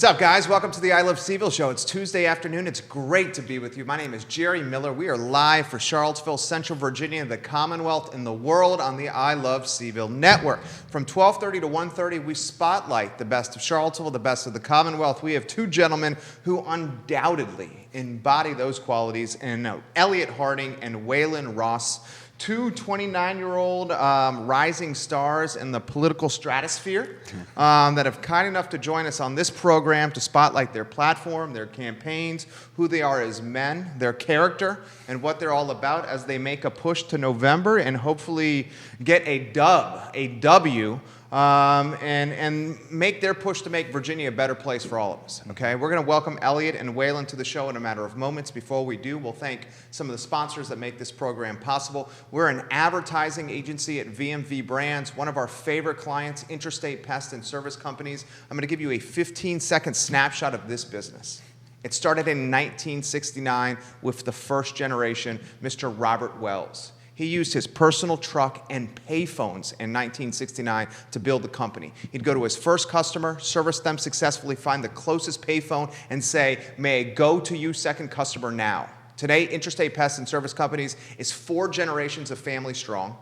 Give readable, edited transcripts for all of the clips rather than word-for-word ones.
What's up, guys? Welcome to the I Love CVille Show. It's Tuesday afternoon. It's great to be with you. My name is Jerry Miller. We are live for Charlottesville, Central Virginia, the Commonwealth, and the world on the I Love CVille Network. From 12:30 to 1:30, we spotlight the best of Charlottesville, the best of the Commonwealth. We have two gentlemen who undoubtedly embody those qualities, and Elliott Harding and Waylin Ross. Two 29-year-old rising stars in the political stratosphere that have kind enough to join us on this program to spotlight their platform, their campaigns, who they are as men, their character, and what they're all about as they make a push to November and hopefully get a W, and make their push to make Virginia a better place for all of us, okay? We're going to welcome Elliott and Waylin to the show in a matter of moments. Before we do, we'll thank some of the sponsors that make this program possible. We're an advertising agency at VMV Brands, one of our favorite clients, Interstate Pest and Service Companies. I'm going to give you a 15-second snapshot of this business. It started in 1969 with the first generation, Mr. Robert Wells. He used his personal truck and payphones in 1969 to build the company. He'd go to his first customer, service them successfully, find the closest payphone, and say, "May I go to you, second customer, now?" Today, Interstate Pest and Service Companies is 4 generations of family strong,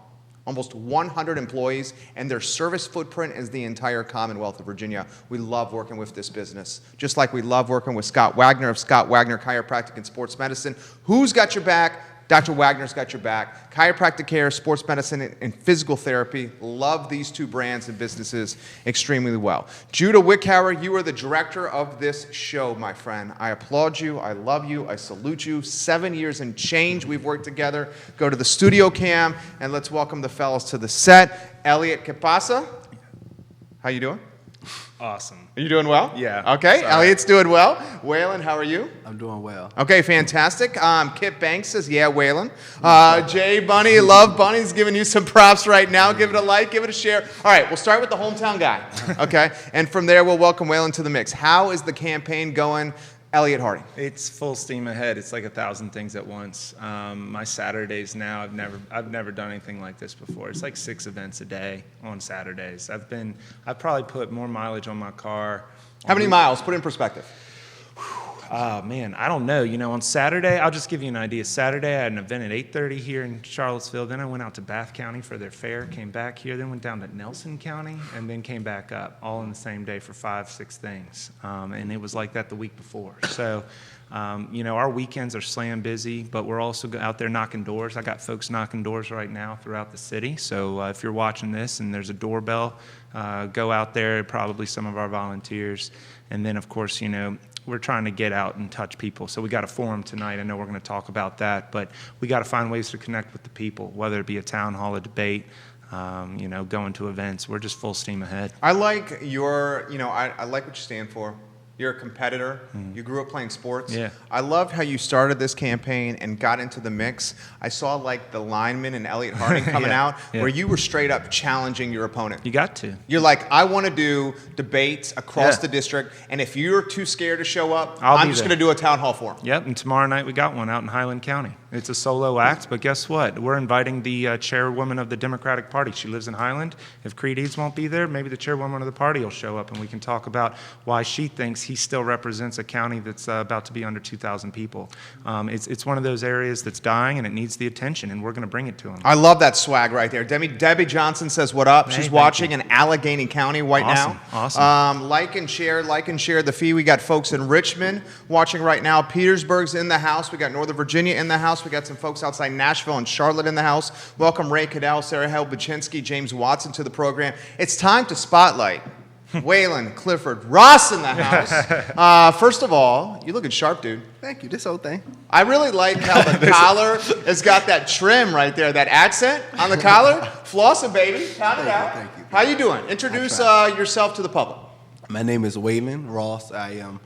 almost 100 employees, and their service footprint is the entire Commonwealth of Virginia. We love working with this business, just like we love working with Scott Wagner of Scott Wagner Chiropractic and Sports Medicine. Who's got your back? Dr. Wagner's got your back. Chiropractic care, sports medicine, and physical therapy. Love these two brands and businesses extremely well. Judah Wickhauer, you are the director of this show, my friend. I applaud you. I love you. I salute you. 7 years and change we've worked together. Go to the studio cam, and let's welcome the fellas to the set. Elliott, ¿qué pasa? How you doing? Awesome. Are you doing well? Yeah. Okay, Sorry. Elliott's doing well. Waylin, how are you? I'm doing well. Okay, fantastic. Kit Banks says, yeah, Waylin. Jay Bunny, love Bunny's giving you some props right now. Give it a like, give it a share. All right, we'll start with the hometown guy, okay? And from there, we'll welcome Waylin to the mix. How is the campaign going, Elliott Harding? It's full steam ahead. It's like 1,000 things at once. My Saturdays now, I've never done anything like this before. It's like 6 events a day on Saturdays. I've probably put more mileage on my car. How many miles? Put it in perspective. Oh, man, I don't know. You know, on Saturday, I'll just give you an idea. Saturday, I had an event at 8:30 here in Charlottesville. Then I went out to Bath County for their fair, came back here, then went down to Nelson County, and then came back up, all in the same day for 5-6 things. And it was like that the week before. So, you know, our weekends are slam busy, but we're also out there knocking doors. I got folks knocking doors right now throughout the city. So if you're watching this and there's a doorbell, go out there, probably some of our volunteers. And then, of course, you know, we're trying to get out and touch people. So we got a forum tonight. I know we're going to talk about that, but we got to find ways to connect with the people, whether it be a town hall, a debate, you know, going to events. We're just full steam ahead. I like your, you know, I like what you stand for. You're a competitor. You grew up playing sports. Yeah. I loved how you started this campaign and got into the mix. I saw like the lineman and Elliott Harding coming out where you were straight up challenging your opponent. You got to. You're like, I want to do debates across the district, and if you're too scared to show up, I'll I'm be just there. going to do a town hall forum. Yep, and tomorrow night we got one out in Highland County. It's a solo act, but guess what? We're inviting the chairwoman of the Democratic Party. She lives in Highland. If Creed Eads won't be there, maybe the chairwoman of the party will show up, and we can talk about why she thinks he still represents a county that's about to be under 2,000 people. It's one of those areas that's dying, and it needs the attention, and we're going to bring it to him. I love that swag right there. Debbie Johnson says, what up? Hey, She's thank watching you. in Allegheny County right now. Awesome. Like and share the feed. We got folks in Richmond watching right now. Petersburg's in the house. We got Northern Virginia in the house. We got some folks outside Nashville and Charlotte in the house. Welcome Ray Cadell, Sarah Hell Baczynski, James Watson to the program. It's time to spotlight Waylin Klifford Ross in the house. First of all, you're looking sharp, dude. Thank you. This whole thing. I really like how the collar has got that trim right there, that accent on the collar. Flossing, baby. Count it out. Thank you. How you doing? Introduce yourself to the public. My name is Waylin Ross. I am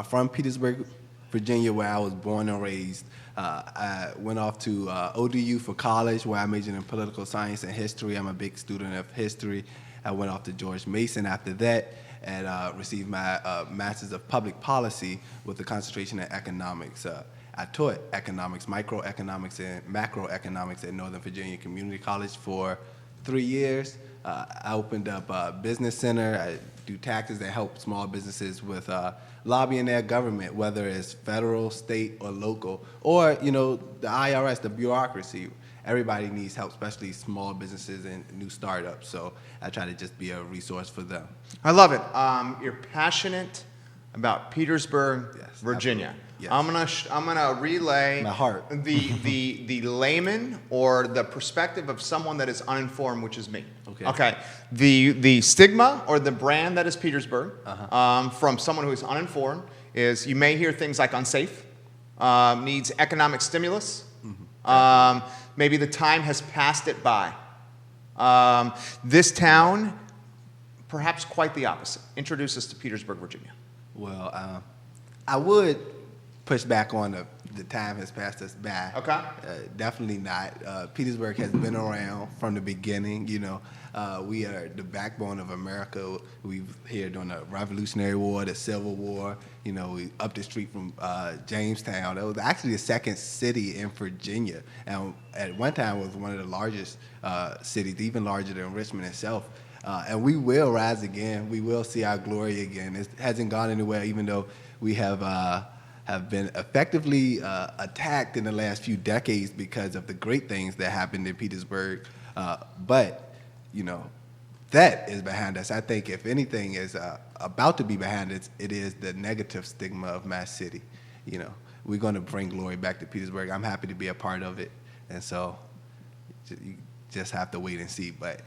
from Petersburg, Virginia, where I was born and raised. I went off to ODU for college, where I majored in political science and history. I'm a big student of history. I went off to George Mason after that and received my Master's of Public Policy with a concentration in economics. I taught economics, microeconomics, and macroeconomics at Northern Virginia Community College for 3 years. I opened up a business center. I do taxes that help small businesses with lobbying their government, whether it's federal, state, or local, or the IRS, the bureaucracy. Everybody needs help, especially small businesses and new startups. So I try to just be a resource for them. I love it. You're passionate about Petersburg, Yes, Virginia. Yes. I'm gonna relay My heart. the layman or the perspective of someone that is uninformed, which is me. Okay. The stigma or the brand that is Petersburg, from someone who is uninformed, is you may hear things like unsafe, needs economic stimulus. Maybe the time has passed it by. This town, perhaps quite the opposite. Introduce us to Petersburg, Virginia. Well, I would push back on the time has passed us by. Okay. Definitely not. Petersburg has been around from the beginning. We are the backbone of America. We've here during the Revolutionary War, the Civil War. We up the street from Jamestown. It was actually the second city in Virginia, and at one time it was one of the largest cities, even larger than Richmond itself. And we will rise again. We will see our glory again. It hasn't gone anywhere, even though we have been effectively attacked in the last few decades because of the great things that happened in Petersburg. But that is behind us. I think if anything is about to be behind us, it is the negative stigma of my city. We're going to bring glory back to Petersburg. I'm happy to be a part of it. And so you just have to wait and see. But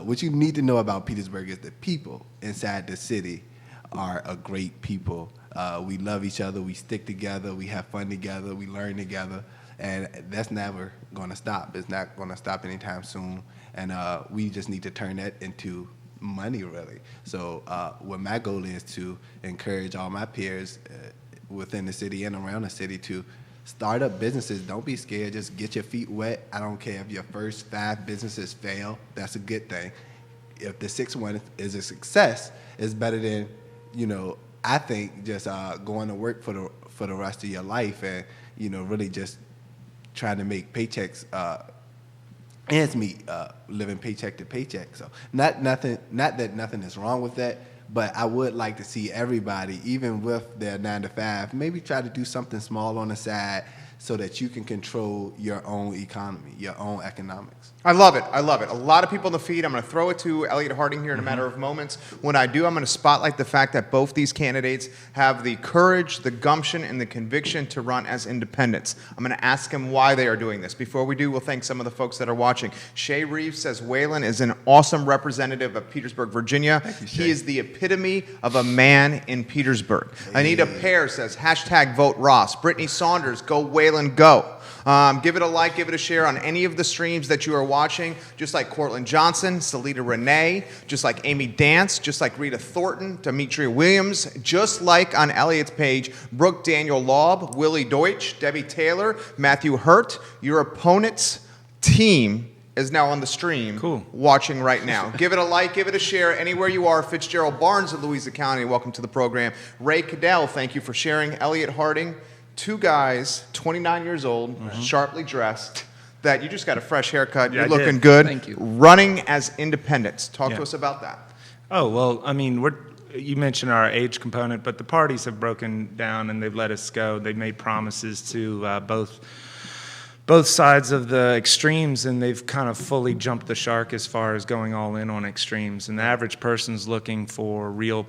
what you need to know about Petersburg is the people inside the city are a great people. We love each other. We stick together. We have fun together. We learn together. And that's never going to stop. It's not going to stop anytime soon. And we just need to turn that into money, really. So what my goal is to encourage all my peers within the city and around the city to start up businesses. Don't be scared. Just get your feet wet. I don't care if your first 5 businesses fail. That's a good thing. If the 6th one is a success, it's better than, I think just going to work for the rest of your life and, really just trying to make paychecks ends meet, living paycheck to paycheck. So not that nothing is wrong with that, but I would like to see everybody, even with their 9 to 5, maybe try to do something small on the side so that you can control your own economy, your own economics. I love it. I love it. A lot of people in the feed. I'm going to throw it to Elliott Harding here in a matter of moments. When I do, I'm going to spotlight the fact that both these candidates have the courage, the gumption, and the conviction to run as independents. I'm going to ask them why they are doing this. Before we do, we'll thank some of the folks that are watching. Shay Reeves says Waylin is an awesome representative of Petersburg, Virginia. Thank you, Shay. He is the epitome of a man in Petersburg. Hey. Anita Pear says, #vote Ross. Brittany Saunders, go Waylin, go. Give it a like, give it a share on any of the streams that you are watching, just like Cortland Johnson, Salita Renee, just like Amy Dance, just like Rita Thornton, Demetria Williams, just like on Elliott's page, Brooke Daniel Laub, Willie Deutsch, Debbie Taylor, Matthew Hurt. Your opponent's team is now on the stream watching right now. Give it a like, give it a share anywhere you are. Fitzgerald Barnes of Louisa County, welcome to the program. Ray Cadell, thank you for sharing. Elliott Harding. 2 guys, 29 years old, sharply dressed, that you just got a fresh haircut. You're looking good. Thank you. Running as independents. Talk to us about that. Oh, well, I mean, you mentioned our age component, but the parties have broken down and they've let us go. They've made promises to both sides of the extremes, and they've kind of fully jumped the shark as far as going all in on extremes. And the average person's looking for real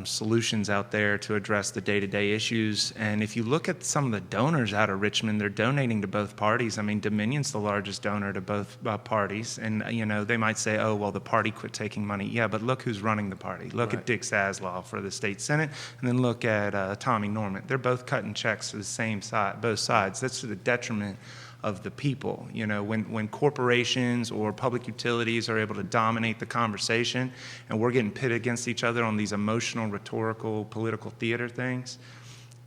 solutions out there to address the day-to-day issues. And if you look at some of the donors out of Richmond, they're donating to both parties. I mean, Dominion's the largest donor to both parties. And, they might say, oh, well, the party quit taking money. Yeah, but look who's running the party. Look at Dick Zaslow for the state senate, and then look at Tommy Norman. They're both cutting checks to the same side, both sides. That's to the detriment of the people. When corporations or public utilities are able to dominate the conversation and we're getting pitted against each other on these emotional, rhetorical, political theater things,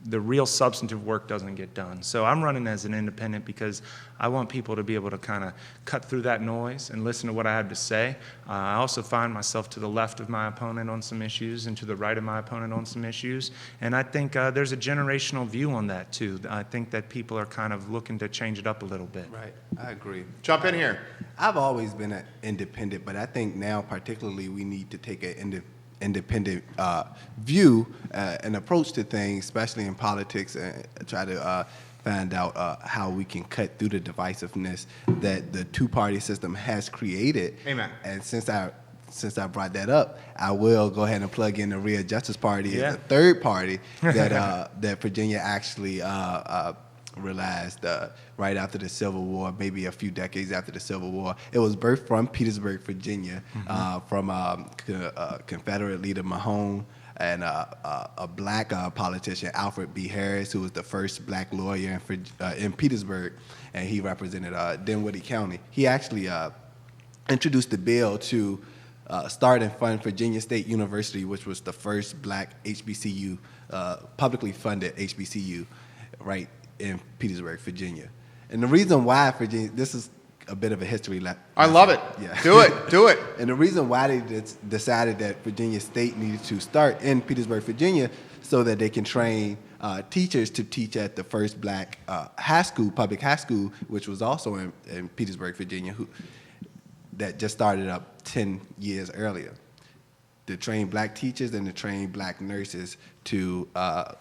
the real substantive work doesn't get done. So I'm running as an independent because I want people to be able to kind of cut through that noise and listen to what I have to say. I also find myself to the left of my opponent on some issues and to the right of my opponent on some issues. And I think there's a generational view on that too. I think that people are kind of looking to change it up a little bit. Right, I agree. Jump in here. I've always been an independent, but I think now particularly we need to take an independent view and approach to things, especially in politics, and try to find out how we can cut through the divisiveness that the two-party system has created. Amen. And since I brought that up, I will go ahead and plug in the Real Justice Party as a third party that that Virginia actually realized right after the Civil War, maybe a few decades after the Civil War. It was birthed from Petersburg, Virginia, from Confederate leader Mahone and a black politician, Alfred B. Harris, who was the first black lawyer in Petersburg, and he represented Dinwiddie County. He actually introduced the bill to start and fund Virginia State University, which was the first black HBCU, publicly funded HBCU, right in Petersburg, Virginia. And the reason why Virginia, this is a bit of a history lesson. I love it. Yeah. Do it. And the reason why they decided that Virginia State needed to start in Petersburg, Virginia, so that they can train teachers to teach at the first black high school, public high school, which was also in Petersburg, Virginia, that just started up 10 years earlier. To train black teachers and to train black nurses to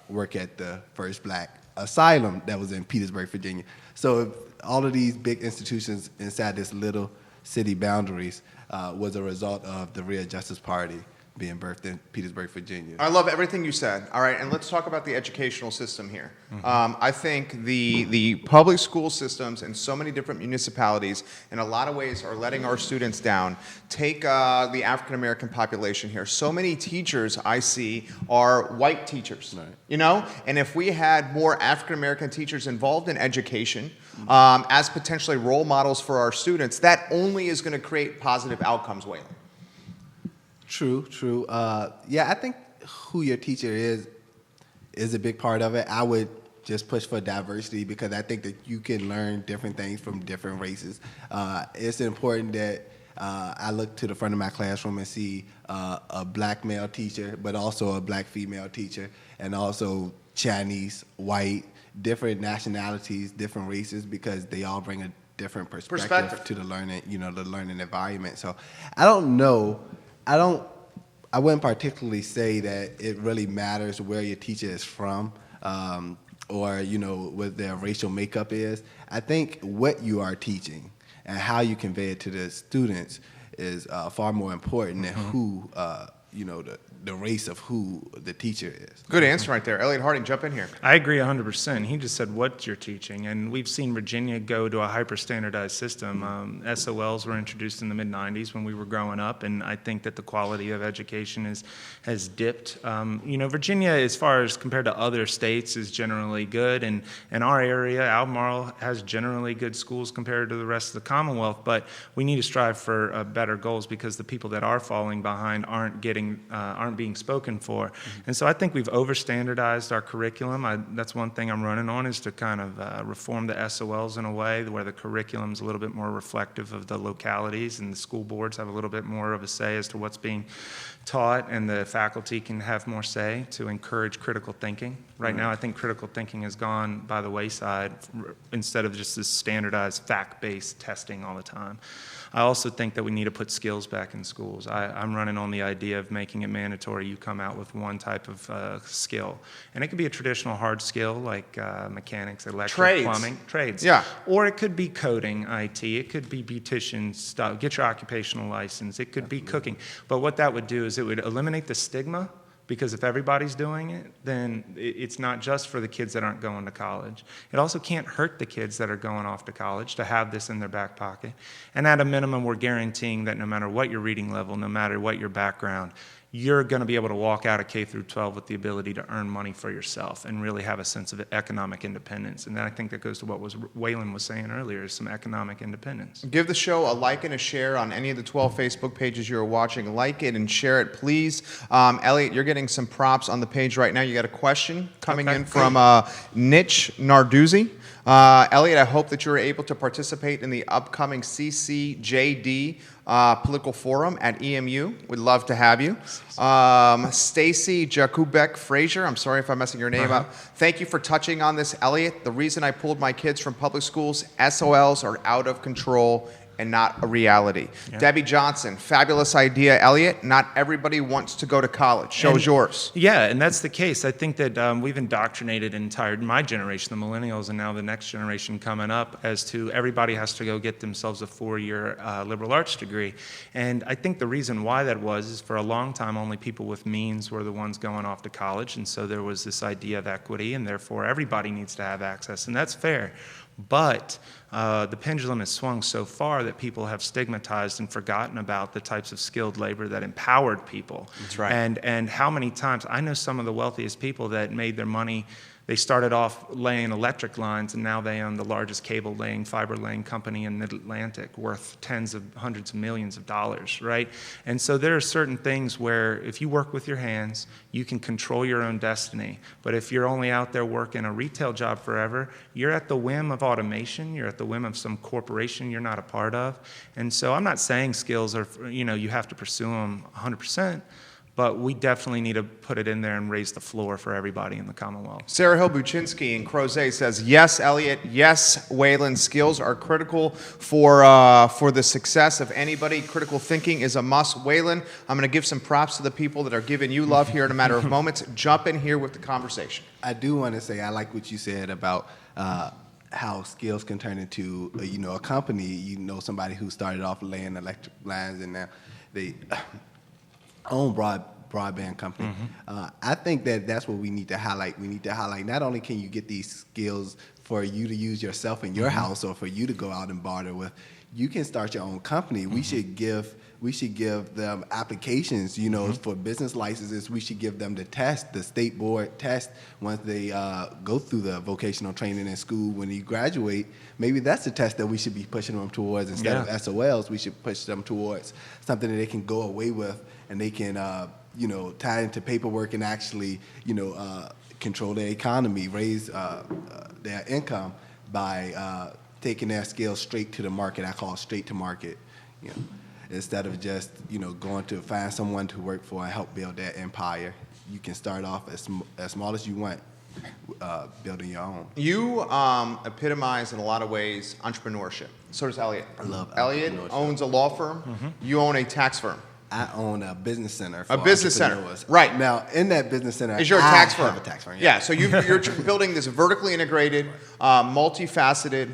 work at the first black asylum that was in Petersburg, Virginia. So all of these big institutions inside this little city boundaries was a result of the Real Justice Party being birthed in Petersburg, Virginia. I love everything you said. All right, and let's talk about the educational system here. I think the public school systems in so many different municipalities, in a lot of ways, are letting our students down. Take the African American population here. So many teachers I see are white teachers, you know? And if we had more African American teachers involved in education as potentially role models for our students, that only is going to create positive outcomes, Waylin. True. Yeah, I think who your teacher is a big part of it. I would just push for diversity because I think that you can learn different things from different races. It's important that I look to the front of my classroom and see a black male teacher, but also a black female teacher, and also Chinese, white, different nationalities, different races, because they all bring a different perspective to the learning, the learning environment. So I don't know. I wouldn't particularly say that it really matters where your teacher is from, or what their racial makeup is. I think what you are teaching and how you convey it to the students is far more important than who the race of who the teacher is. Good answer right there. Elliott Harding, jump in here. I agree 100%. He just said what you're teaching, and we've seen Virginia go to a hyper-standardized system. SOLs were introduced in the mid-'90s when we were growing up, and I think that the quality of education has dipped. Virginia, as far as compared to other states, is generally good, and in our area, Albemarle has generally good schools compared to the rest of the Commonwealth, but we need to strive for better goals because the people that are falling behind aren't being spoken for. And so I think we've over-standardized our curriculum. That's one thing I'm running on, is to kind of reform the SOLs in a way where the curriculum's a little bit more reflective of the localities, and the school boards have a little bit more of a say as to what's being taught, and the faculty can have more say to encourage critical thinking. Right now, I think critical thinking has gone by the wayside instead of just this standardized fact-based testing all the time. I also think that we need to put skills back in schools. I'm running on the idea of making it mandatory you come out with one type of skill. And it could be a traditional hard skill like mechanics, electric, plumbing. Trades. Yeah. Or it could be coding, IT. It could be beautician stuff. Get your occupational license. It could be cooking. But what that would do is it would eliminate the stigma, because if everybody's doing it, then it's not just for the kids that aren't going to college. It also can't hurt the kids that are going off to college to have this in their back pocket. And at a minimum, we're guaranteeing that no matter what your reading level, no matter what your background, you're going to be able to walk out of K through 12 with the ability to earn money for yourself and really have a sense of economic independence. And I think that goes to what Waylin was saying earlier, is some economic independence. Give the show a like and a share on any of the 12 Facebook pages you're watching. Like it and share it, please. Elliott, you're getting some props on the page right now. You got a question coming in from Nitch Narduzzi. Elliott, I hope that you're able to participate in the upcoming CCJD political forum at EMU. We'd love to have you. Stacy Jakubek Frazier, I'm sorry if I'm messing your name up. Thank you for touching on this, Elliott. The reason I pulled my kids from public schools, SOLs are out of control and not a reality. Yeah. Debbie Johnson, fabulous idea, Elliott. Not everybody wants to go to college. Show's yours. Yeah, and that's the case. I think that we've indoctrinated my generation, the millennials, and now the next generation coming up, as to everybody has to go get themselves a 4-year liberal arts degree. And I think the reason why that was is for a long time only people with means were the ones going off to college, and so there was this idea of equity, and therefore everybody needs to have access, and that's fair. But the pendulum has swung so far that people have stigmatized and forgotten about the types of skilled labor that empowered people. That's right. And how many times, I know some of the wealthiest people that made their money, they started off laying electric lines, and now they own the largest cable laying, fiber laying company in Mid-Atlantic, worth tens of hundreds of millions of dollars, right? And so there are certain things where if you work with your hands, you can control your own destiny. But if you're only out there working a retail job forever, you're at the whim of automation, you're at the whim of some corporation you're not a part of. And so I'm not saying skills are, you have to pursue them 100%, but we definitely need to put it in there and raise the floor for everybody in the Commonwealth. Sarah Hill Buczynski in Crozet says, yes, Elliott, yes, Waylin, skills are critical for the success of anybody. Critical thinking is a must. Waylin, I'm going to give some props to the people that are giving you love here in a matter of moments. Jump in here with the conversation. I do want to say I like what you said about how skills can turn into a company. Somebody who started off laying electric lines and now they own broadband company. I think that's what we need to highlight. We need to highlight not only can you get these skills for you to use yourself in your house or for you to go out and barter with, you can start your own company. We should give them applications, for business licenses. We should give them the state board test once they go through the vocational training in school. When you graduate, maybe that's the test that we should be pushing them towards. Instead of SOLs, we should push them towards something that they can go away with and they can, tie into paperwork and actually, control their economy, raise their income by taking their skills straight to the market. I call it straight to market, instead of just, going to find someone to work for and help build that empire. You can start off as small as you want, building your own. You epitomize in a lot of ways entrepreneurship. So does Elliott. I love Elliott entrepreneurship. owns a law firm. You own a tax firm. I own a business center for A business center, entrepreneurs. right. Now, in that business center, Is your tax I firm? have a tax firm, Yeah, so you're building this vertically integrated, multifaceted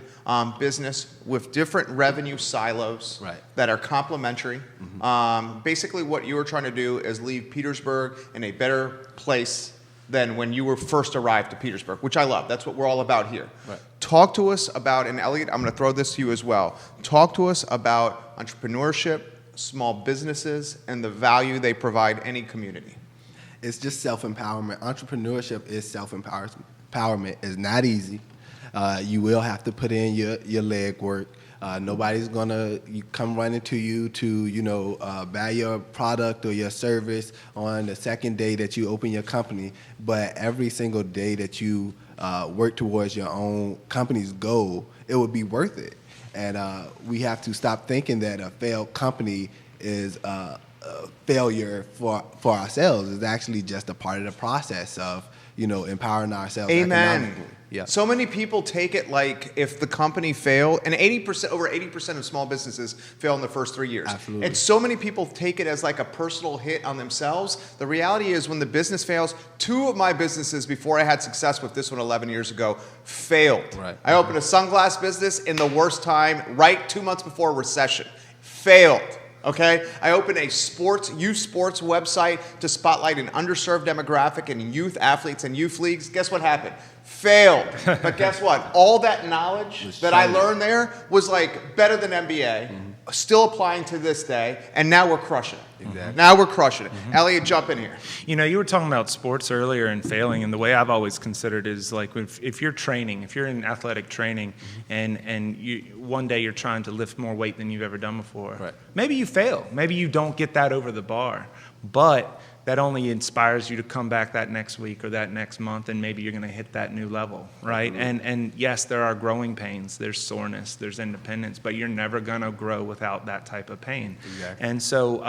business with different revenue silos Right. that are complementary. Basically, what you were trying to do is leave Petersburg in a better place than when you were first arrived to Petersburg, which I love. That's what we're all about here. Right. Talk to us about, and Elliott, I'm going to throw this to you as well. Talk to us about entrepreneurship, small businesses, and the value they provide any community. It's just self-empowerment. Entrepreneurship is self-empowerment. It's not easy. You will have to put in your leg work. Nobody's gonna come running to you to buy your product or your service on the second day that you open your company. But every single day that you work towards your own company's goal, it would be worth it. And we have to stop thinking that a failed company is a failure for ourselves. It's actually just a part of the process of empowering ourselves. Amen. Economically. Yeah. So many people take it like if the company failed, and over 80% of small businesses fail in the first 3 years. Absolutely. And so many people take it as like a personal hit on themselves. The reality is when the business fails, 2 of my businesses before I had success with this one 11 years ago failed. Right. I opened a sunglass business in the worst time, right 2 months before recession. Failed. Okay, I opened a youth sports website to spotlight an underserved demographic and youth athletes and youth leagues. Guess what happened? Failed. But guess what? All that knowledge that I learned there was like better than MBA, still applying to this day, and now we're crushing it. Exactly. Now we're crushing it. Elliott, jump in here. You were talking about sports earlier and failing, and the way I've always considered is like if you're training, if you're in athletic training, and one day you're trying to lift more weight than you've ever done before, Right. maybe you fail. Maybe you don't get that over the bar. But that only inspires you to come back that next week or that next month, and maybe you're going to hit that new level, right? And yes, there are growing pains. There's soreness. There's independence. But you're never going to grow without that type of pain. Exactly. And so,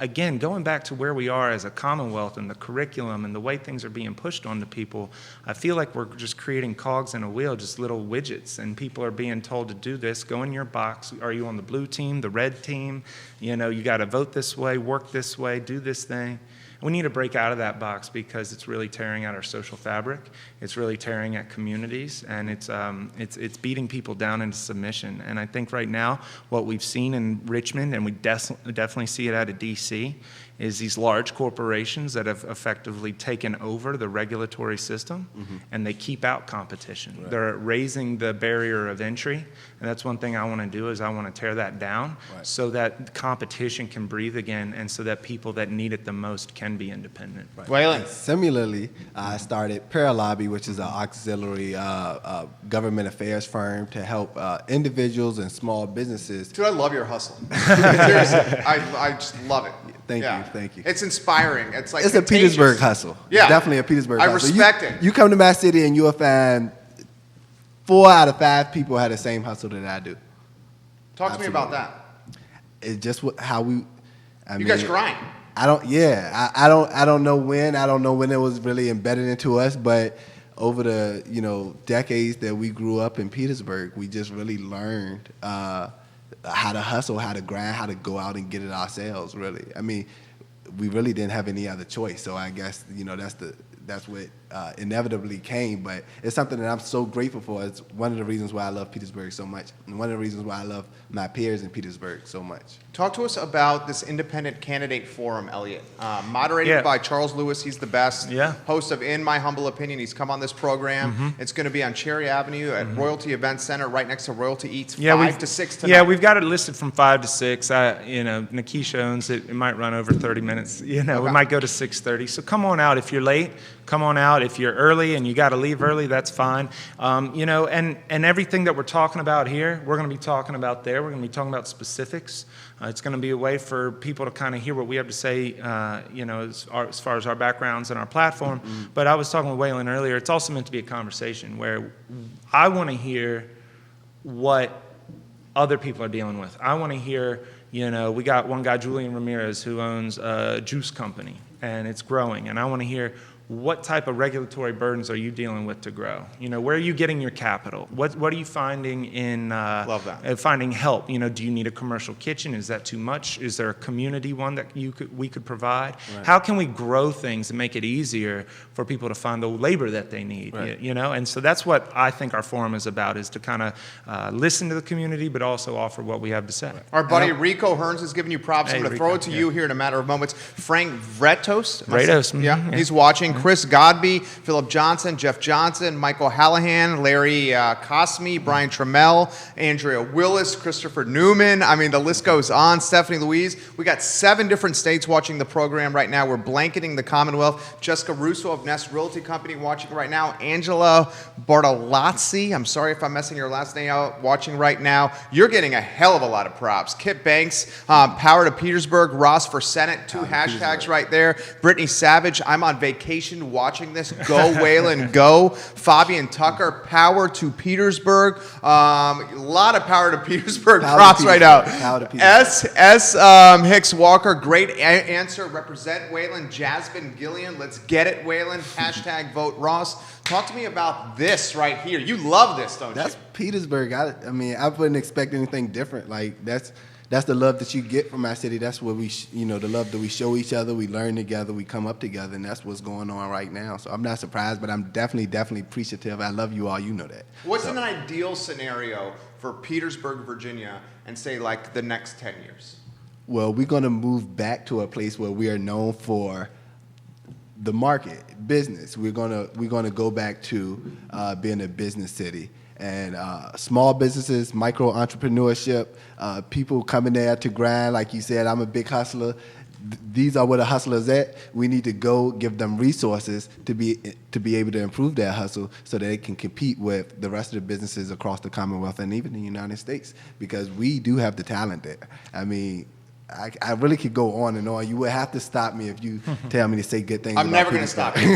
again, going back to where we are as a Commonwealth and the curriculum and the way things are being pushed onto people, I feel like we're just creating cogs in a wheel, just little widgets, and people are being told to do this. Go in your box. Are you on the blue team, the red team? You know, you got to vote this way, work this way, do this thing. We need to break out of that box because it's really tearing at our social fabric. It's really tearing at communities, and it's beating people down into submission. And I think right now what we've seen in Richmond, and we definitely see it out of D.C., is these large corporations that have effectively taken over the regulatory system, and they keep out competition. Right. They're raising the barrier of entry, and that's one thing I want to do is I want to tear that down so that competition can breathe again, and so that people that need it the most can be independent. Right. Waylin. Similarly, I started Paralobby, which is an auxiliary government affairs firm to help individuals and small businesses. Dude, I love your hustle. Seriously, I just love it. Thank you. It's inspiring. It's like it's a Petersburg hustle. Yeah, definitely a Petersburg hustle. I respect it. You come to my city and you'll find 4 out of 5 people have the same hustle that I do. Talk to me about that. It's just how we. You guys grind. I don't know when. I don't know when it was really embedded into us, but over the decades that we grew up in Petersburg, we just really learned how to hustle, how to grind, how to go out and get it ourselves, really. I mean, we really didn't have any other choice. So I guess, that's what inevitably came. But it's something that I'm so grateful for. It's one of the reasons why I love Petersburg so much, and one of the reasons why I love my peers in Petersburg so much. Talk to us about this independent candidate forum, Elliott. Moderated by Charles Lewis. He's the best. Yeah. Host of In My Humble Opinion. He's come on this program. It's going to be on Cherry Avenue at Royalty Event Center, right next to Royalty Eats, 5 to 6 tonight. Yeah, we've got it listed from 5 to 6. Nikisha owns it. It might run over 30 minutes. We might go to 6:30. So come on out. If you're late, come on out. If you're early and you got to leave early, that's fine. And everything that we're talking about here, we're going to be talking about there. We're going to be talking about specifics. It's going to be a way for people to kind of hear what we have to say, as far as our backgrounds and our platform. But I was talking with Waylin earlier. It's also meant to be a conversation where I want to hear what other people are dealing with. I want to hear, we got one guy, Julian Ramirez, who owns a juice company, and it's growing. And I want to hear, what type of regulatory burdens are you dealing with to grow? Where are you getting your capital? What are you finding in Love that. Finding help? Do you need a commercial kitchen? Is that too much? Is there a community one that we could provide? Right. How can we grow things and make it easier for people to find the labor that they need? Right. And so that's what I think our forum is about, is to kind of listen to the community, but also offer what we have to say. Our buddy Rico Hearns is giving you props. I'm going to throw it to you here in a matter of moments. Frank Vretos. Yeah, he's watching. Chris Godby, Philip Johnson, Jeff Johnson, Michael Hallahan, Larry Cosme, Brian Trammell, Andrea Willis, Christopher Newman. I mean, the list goes on. Stephanie Louise. We got 7 different states watching the program right now. We're blanketing the Commonwealth. Jessica Russo of Nest Realty Company watching right now. Angela Bartolazzi, I'm sorry if I'm messing your last name out, watching right now. You're getting a hell of a lot of props. Kip Banks, Power to Petersburg, Ross for Senate, 2 hashtags right there. Brittany Savage, I'm on vacation watching this. Go Waylin, go. Fabian Tucker, Power to Petersburg. A lot of Power to Petersburg props right now. S. Hicks Walker, great answer. Represent Waylin. Jasmine Gillian, let's get it, Waylin. Hashtag vote Ross. Talk to me about this right here. You love this, don't you? That's Petersburg. I mean, I wouldn't expect anything different. Like, that's the love that you get from our city. That's what we, the love that we show each other. We learn together. We come up together, and that's what's going on right now. So I'm not surprised, but I'm definitely appreciative. I love you all. You know that. What's an ideal scenario for Petersburg, Virginia, and say like the next 10 years? Well, we're going to move back to a place where we are known for the market, business. We're gonna go back to being a business city. And small businesses, micro entrepreneurship, people coming there to grind. Like you said, I'm a big hustler. These are where the hustlers at. We need to go give them resources to be able to improve their hustle so that they can compete with the rest of the businesses across the Commonwealth and even the United States, because we do have the talent there. I mean, I really could go on and on. You would have to stop me if you tell me to say good things. I'm never going to stop you.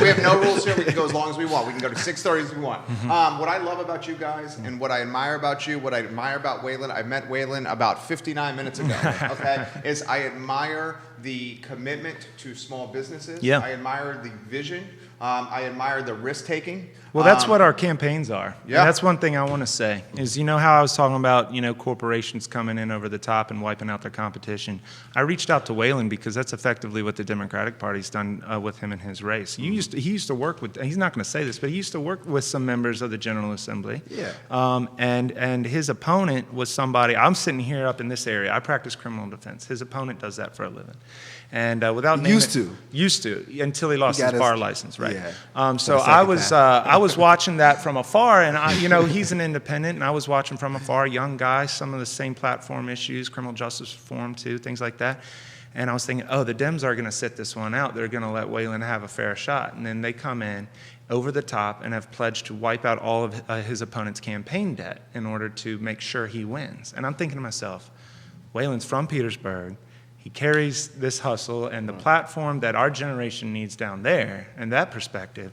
We have no rules here. We can go as long as we want. We can go to 6:30 as we want. What I love about you guys and what I admire about you, what I admire about Waylin, I met Waylin about 59 minutes ago, okay, is I admire the commitment to small businesses. Yeah. I admire the vision. I admire the risk-taking. Well, that's what our campaigns are. Yeah. And that's one thing I want to say is, you know how I was talking about, corporations coming in over the top and wiping out their competition. I reached out to Waylin because that's effectively what the Democratic Party's done with him in his race. He used to work with, he's not going to say this, but he used to work with some members of the General Assembly. Yeah. And his opponent was somebody, I'm sitting here up in this area. I practice criminal defense. His opponent does that for a living. And without naming used to until he lost his bar license, right? Yeah. So I was watching that from afar, and he's an independent, and I was watching from afar, young guy, some of the same platform issues, criminal justice reform too, things like that. And I was thinking, oh, the Dems are going to sit this one out. They're going to let Waylin have a fair shot. And then they come in over the top and have pledged to wipe out all of his opponent's campaign debt in order to make sure he wins. And I'm thinking to myself, Waylin's from Petersburg. He carries this hustle and the platform that our generation needs down there, and that perspective.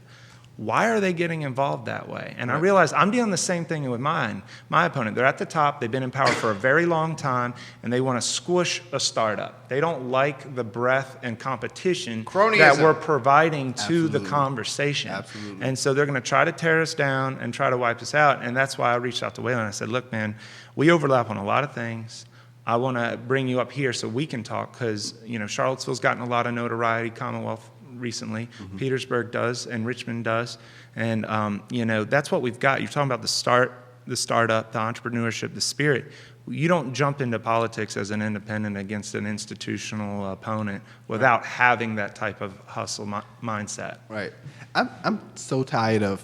Why are they getting involved that way? And I realized I'm doing the same thing with my opponent. They're at the top. They've been in power for a very long time, and they want to squish a startup. They don't like the breadth and competition that we're providing to the conversation. Absolutely. And so they're going to try to tear us down and try to wipe us out. And that's why I reached out to Waylin. I said, look, man, we overlap on a lot of things. I want to bring you up here so we can talk because, Charlottesville's gotten a lot of notoriety, Commonwealth recently. Petersburg does, and Richmond does. And, that's what we've got. You're talking about the startup, the entrepreneurship, the spirit. You don't jump into politics as an independent against an institutional opponent without having that type of hustle mindset. Right. I'm so tired of,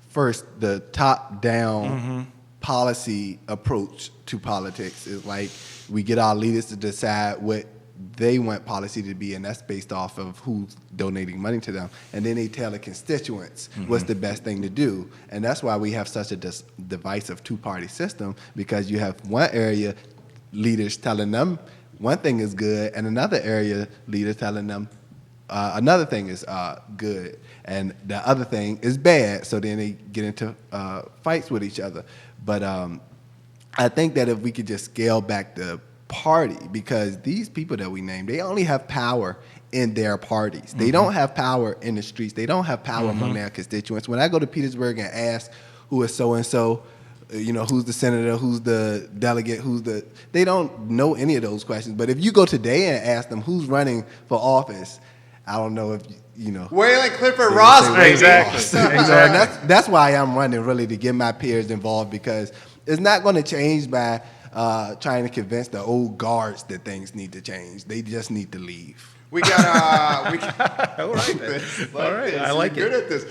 first, the top-down policy approach to politics. Is like we get our leaders to decide what they want policy to be, and that's based off of who's donating money to them. And then they tell the constituents what's the best thing to do. And that's why we have such a divisive two-party system, because you have one area leaders telling them one thing is good, and another area leaders telling them another thing is good, and the other thing is bad. So then they get into fights with each other. But I think that if we could just scale back the party, because these people that we name, they only have power in their parties. They don't have power in the streets. They don't have power among their constituents. When I go to Petersburg and ask who is so-and-so, who's the senator, who's the delegate, they don't know any of those questions. But if you go today and ask them who's running for office, I don't know if Waylin Klifford Ross, baby. Exactly. And that's why I'm running, really, to get my peers involved, because it's not going to change by trying to convince the old guards that things need to change. They just need to leave. We got All right, I like You're it. good at this.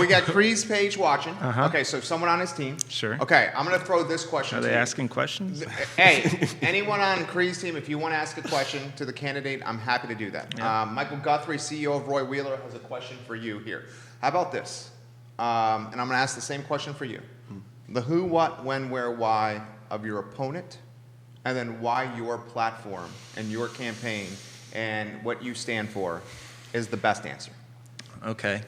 We got Cree's page watching. Okay, so someone on his team. Sure. Okay, I'm going to throw this question Are to they you. asking questions? Hey, anyone on Cree's team, if you want to ask a question to the candidate, I'm happy to do that. Yeah. Michael Guthrie, CEO of Roy Wheeler, has a question for you here. How about this? And I'm going to ask the same question for you. The who, what, when, where, why of your opponent, and then why your platform and your campaign and what you stand for is the best answer. Okay.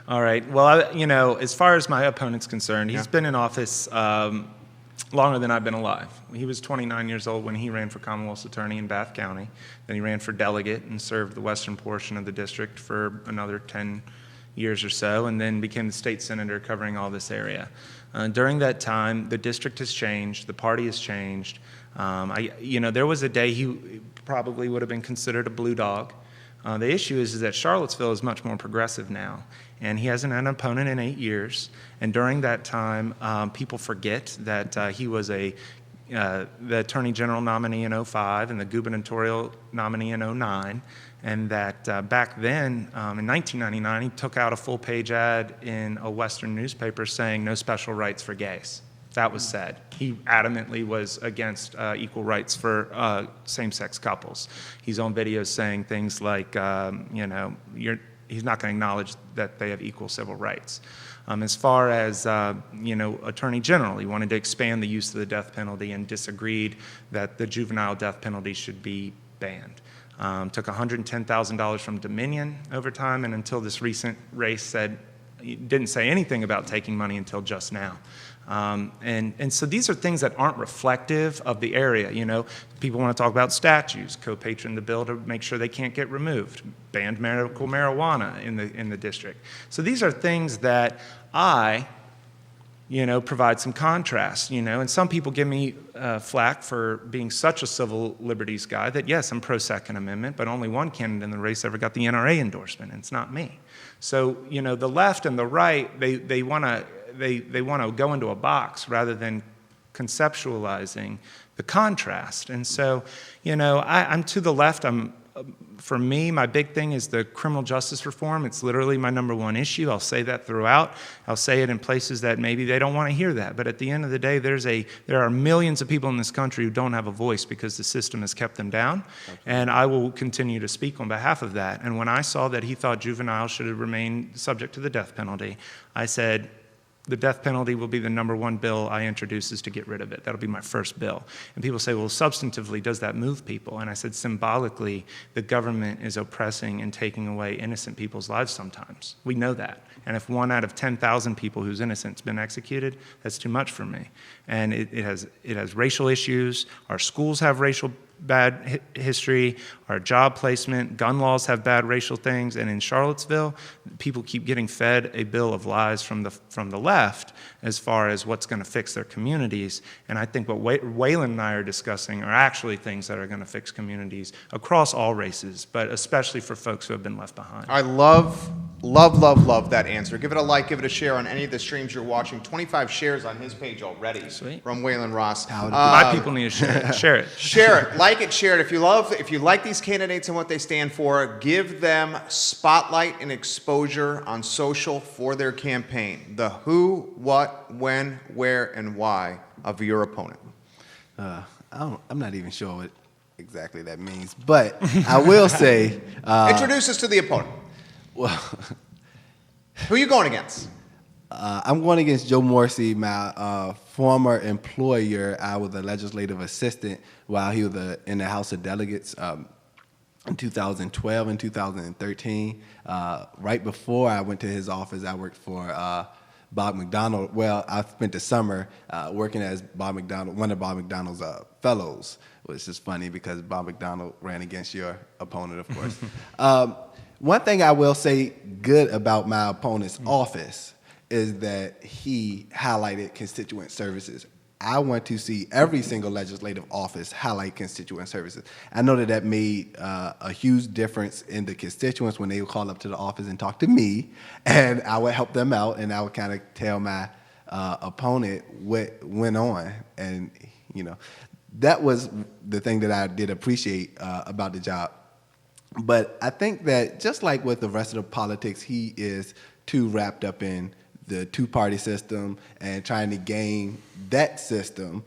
All right. Well, as far as my opponent's concerned, he's been in office longer than I've been alive. He was 29 years old when he ran for Commonwealth's attorney in Bath County. Then he ran for delegate and served the western portion of the district for another 10 years or so, and then became the state senator covering all this area. During that time, the district has changed, the party has changed. There was a day he probably would have been considered a blue dog. The issue is that Charlottesville is much more progressive now, and he hasn't had an opponent in 8 years. And during that time, people forget that he was the Attorney General nominee in 2005 and the gubernatorial nominee in 2009. And that back then, in 1999, he took out a full-page ad in a Western newspaper saying no special rights for gays. That was said. He adamantly was against equal rights for same-sex couples. He's on videos saying things like, he's not going to acknowledge that they have equal civil rights. As far as Attorney General, he wanted to expand the use of the death penalty and disagreed that the juvenile death penalty should be banned. Took $110,000 from Dominion over time, and until this recent race didn't say anything about taking money until just now. And so these are things that aren't reflective of the area. People want to talk about statues, co-patron the bill to make sure they can't get removed, banned medical marijuana in the district. So these are things that provide some contrast, and some people give me flack for being such a civil liberties guy that, yes, I'm pro-Second Amendment, but only one candidate in the race ever got the NRA endorsement, and it's not me. So, the left and the right, they want to go into a box rather than conceptualizing the contrast. And so, I'm to the left. For me, my big thing is the criminal justice reform. It's literally my number one issue. I'll say that throughout. I'll say it in places that maybe they don't want to hear that. But at the end of the day, there are millions of people in this country who don't have a voice because the system has kept them down. Absolutely. And I will continue to speak on behalf of that. And when I saw that he thought juveniles should remain subject to the death penalty, I said, the death penalty will be the number one bill I introduce is to get rid of it. That'll be my first bill. And people say, well, substantively, does that move people? And I said, symbolically, the government is oppressing and taking away innocent people's lives sometimes. We know that. And if 1 out of 10,000 people who's innocent has been executed, that's too much for me. And it has racial issues. Our schools have racial bad history, our job placement, gun laws have bad racial things, and in Charlottesville, people keep getting fed a bill of lies from the left as far as what's going to fix their communities. And I think what Waylin and I are discussing are actually things that are going to fix communities across all races, but especially for folks who have been left behind. I love that answer. Give it a like, give it a share on any of the streams you're watching. 25 shares on his page already. Sweet. From Waylin Ross. My people need to share it. Share it. Share it. Like it, share it. If you like these candidates and what they stand for, give them spotlight and exposure on social for their campaign. The who, what, when, where, and why of your opponent. I'm not even sure what exactly that means, but I will say... Introduce us to the opponent. Well, who are you going against? I'm going against Joe Morrissey, my former employer. I was a legislative assistant while he was in the House of Delegates in 2012 and 2013. Right before I went to his office, I worked for Bob McDonald. Well, I spent the summer working as one of Bob McDonald's fellows, which is funny because Bob McDonald ran against your opponent, of course. One thing I will say good about my opponent's office is that he highlighted constituent services. I want to see every single legislative office highlight constituent services. I know that made a huge difference in the constituents when they would call up to the office and talk to me, and I would help them out, and I would kind of tell my opponent what went on. And, that was the thing that I did appreciate about the job. But I think that just like with the rest of the politics, he is too wrapped up in the two-party system and trying to game that system.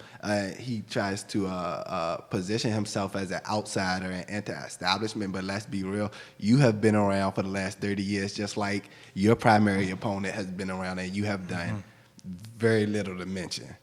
He tries to position himself as an outsider and anti-establishment, but let's be real, you have been around for the last 30 years, just like your primary opponent has been around, and you have done very little to mention,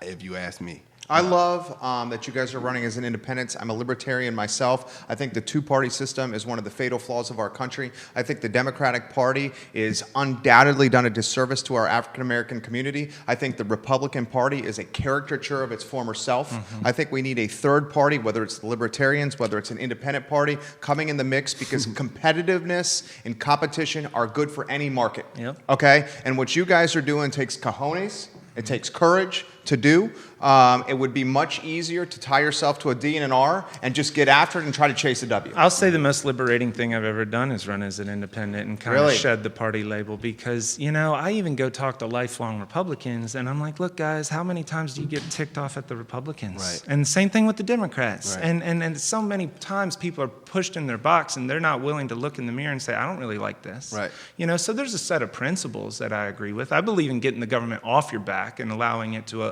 if you ask me. I love that you guys are running as an independent. I'm a libertarian myself. I think the two-party system is one of the fatal flaws of our country. I think the Democratic Party is undoubtedly done a disservice to our African-American community. I think the Republican Party is a caricature of its former self. I think we need a third party, whether it's the Libertarians, whether it's an independent party, coming in the mix because competitiveness and competition are good for any market. Yep. Okay? And what you guys are doing takes cojones. It takes courage to do. It would be much easier to tie yourself to a D and an R and just get after it and try to chase a W. I'll say the most liberating thing I've ever done is run as an independent and kind of shed the party label because, I even go talk to lifelong Republicans and I'm like, look, guys, how many times do you get ticked off at the Republicans? Right. And same thing with the Democrats. Right. And so many times people are pushed in their box and they're not willing to look in the mirror and say, I don't really like this. Right. So there's a set of principles that I agree with. I believe in getting the government off your back and allowing it to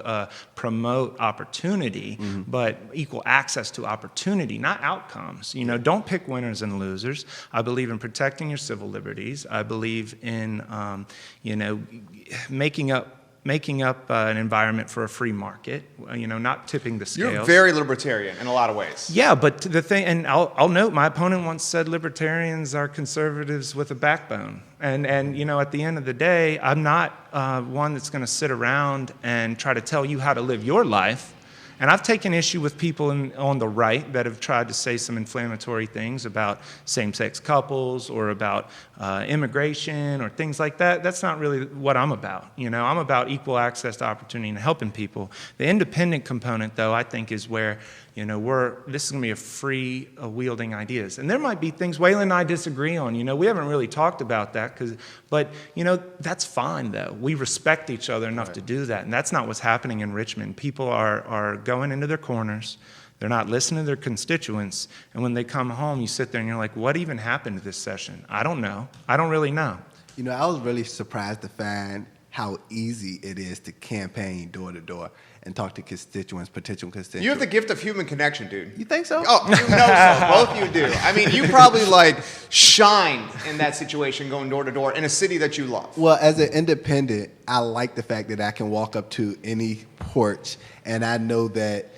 promote opportunity, but equal access to opportunity, not outcomes. You know, don't pick winners and losers. I believe in protecting your civil liberties. I believe in, you know, making up an environment for a free market, you know, not tipping the scales. You're very libertarian in a lot of ways. Yeah, but the thing, and I'll note, my opponent once said libertarians are conservatives with a backbone. And you know, at the end of the day, I'm not one that's going to sit around and try to tell you how to live your life. And I've taken issue with people on the right that have tried to say some inflammatory things about same-sex couples or about immigration or things like that. That's not really what I'm about. You know, I'm about equal access to opportunity and helping people. The independent component, though, I think is where, you know, this is going to be a free wielding ideas. And there might be things Waylin and I disagree on. You know, we haven't really talked about that, but, you know, that's fine, though. We respect each other enough to do that. And that's not what's happening in Richmond. People are going into their corners. They're not listening to their constituents. And when they come home, you sit there and you're like, what even happened to this session? I don't know. I don't really know. You know, I was really surprised to find how easy it is to campaign door to door and talk to constituents, potential constituents. You have the gift of human connection, dude. You think so? Oh, you know so. Both you do. I mean, you probably like shine in that situation going door to door in a city that you love. Well, as an independent, I like the fact that I can walk up to any porch and I know that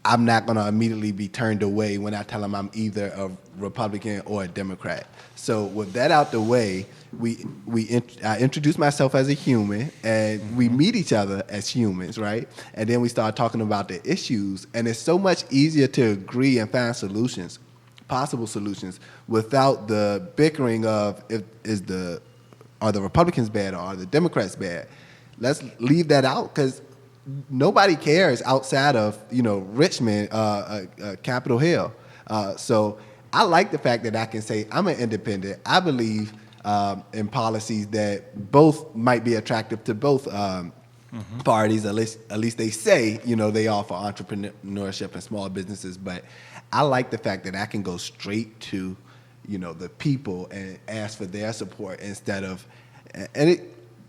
I'm not going to immediately be turned away when I tell them I'm either a Republican or a Democrat. So with that out the way, I introduce myself as a human, and we meet each other as humans, right? And then we start talking about the issues, and it's so much easier to agree and find solutions, possible solutions, without the bickering of are the Republicans bad or are the Democrats bad? Let's leave that out, because nobody cares outside of, you know, Richmond, Capitol Hill. So I like the fact that I can say I'm an independent. I believe in policies that both might be attractive to both parties. At least they say, you know, they offer entrepreneurship and small businesses. But I like the fact that I can go straight to, you know, the people and ask for their support instead of,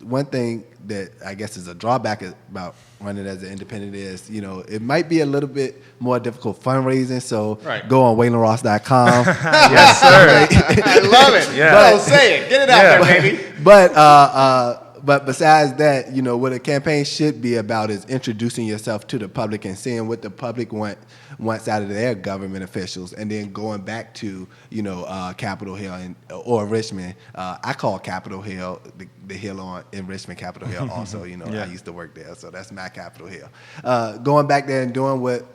one thing that I guess is a drawback about running as an independent is, you know, it might be a little bit more difficult fundraising. So go on WaylinRoss.com. Yes, sir. I love it. Yeah. Bro, say it. Get it out there, baby. But besides that, you know, what a campaign should be about is introducing yourself to the public and seeing what the public wants out of their government officials, and then going back to, you know, Capitol Hill or Richmond. I call Capitol Hill the hill in Richmond, Capitol Hill also. You know, I used to work there, so that's my Capitol Hill. Going back there and doing what,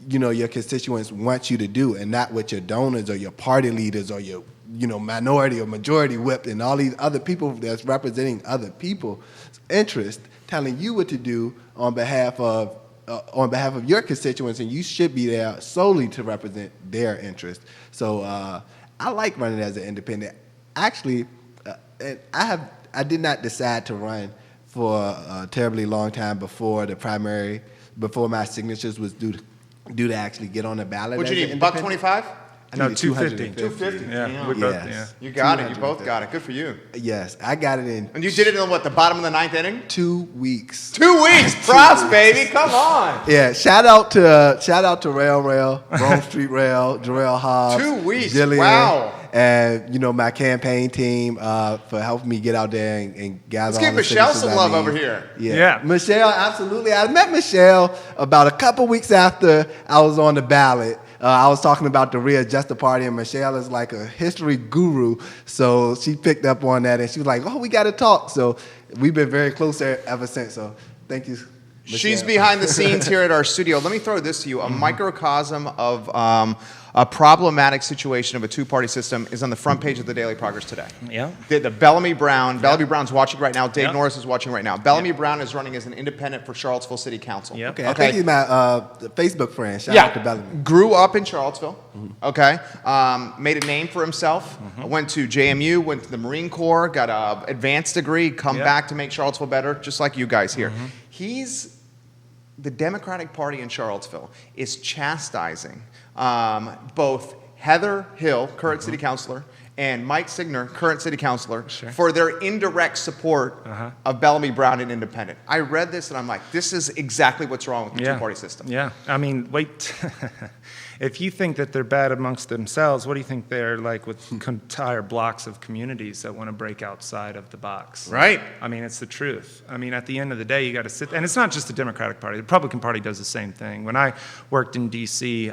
you know, your constituents want you to do, and not what your donors or your party leaders or your, you know, minority or majority whip and all these other people that's representing other people's interest telling you what to do on behalf of your constituents, and you should be there solely to represent their interest. So I like running as an independent. Actually, I did not decide to run for a terribly long time before the primary, before my signatures was due to actually get on the ballot. What'd you need, $125? No, 250. 250. Yeah, we both, yeah. You got it. You both got it. Good for you. Yes, I got it in. And you did it in what, the bottom of the ninth inning? 2 weeks. 2 weeks. Props, baby. Come on. Yeah. Shout out to Rail, Rome Street Rail, Jarrell Hobbs, 2 weeks. Jillian, Wow. and, you know, my campaign team for helping me get out there and gather. Let's give Michelle some love over here. Yeah. Michelle, absolutely. I met Michelle about a couple weeks after I was on the ballot. I was talking about the Readjust the Party, and Michelle is like a history guru, so she picked up on that, and she was like, oh, we got to talk. So we've been very close ever since, so thank you, Michelle. She's behind the scenes here at our studio. Let me throw this to you. A microcosm of a problematic situation of a two-party system is on the front page of the Daily Progress today. Yeah. The Bellamy Brown's watching right now. Dave Norris is watching right now. Bellamy Brown is running as an independent for Charlottesville City Council. Yep. Okay, I think he's my Facebook friend. Shout out to Bellamy. Grew up in Charlottesville. Okay. Made a name for himself. Went to JMU, went to the Marine Corps, got an advanced degree, come back to make Charlottesville better, just like you guys here. The Democratic Party in Charlottesville is chastising both Heather Hill, current city councilor, and Mike Signer, current city councilor, for their indirect support of Bellamy Brown and Independent. I read this and I'm like, this is exactly what's wrong with the two-party system. Yeah, I mean, wait. If you think that they're bad amongst themselves, what do you think they're like with entire blocks of communities that want to break outside of the box? Right. I mean, it's the truth. I mean, at the end of the day, you got to sit, and it's not just the Democratic Party. The Republican Party does the same thing. When I worked in D.C.,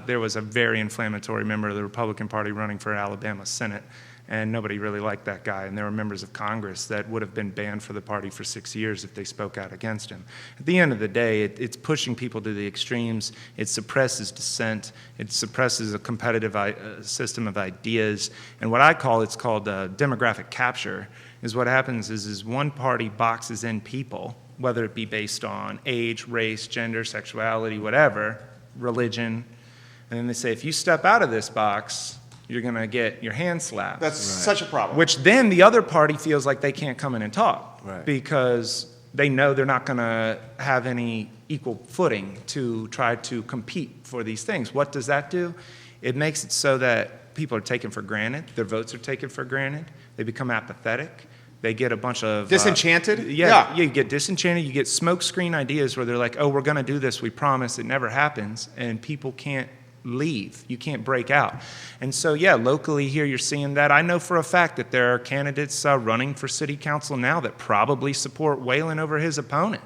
there was a very inflammatory member of the Republican Party running for Alabama Senate, and nobody really liked that guy. And there were members of Congress that would have been banned for the party for 6 years if they spoke out against him. At the end of the day, it's pushing people to the extremes. It suppresses dissent. It suppresses a competitive system of ideas. And what I call, it's called demographic capture, is what happens is one party boxes in people, whether it be based on age, race, gender, sexuality, whatever, religion. And then they say, if you step out of this box, you're going to get your hand slapped. That's such a problem. Which then the other party feels like they can't come in and talk because they know they're not going to have any equal footing to try to compete for these things. What does that do? It makes it so that people are taken for granted. Their votes are taken for granted. They become apathetic. They get a bunch of... Disenchanted? You get disenchanted. You get smokescreen ideas where they're like, oh, we're going to do this. We promise. It never happens. And people can't leave. You can't break out. And so, locally here you're seeing that. I know for a fact that there are candidates running for city council now that probably support Waylin over his opponent.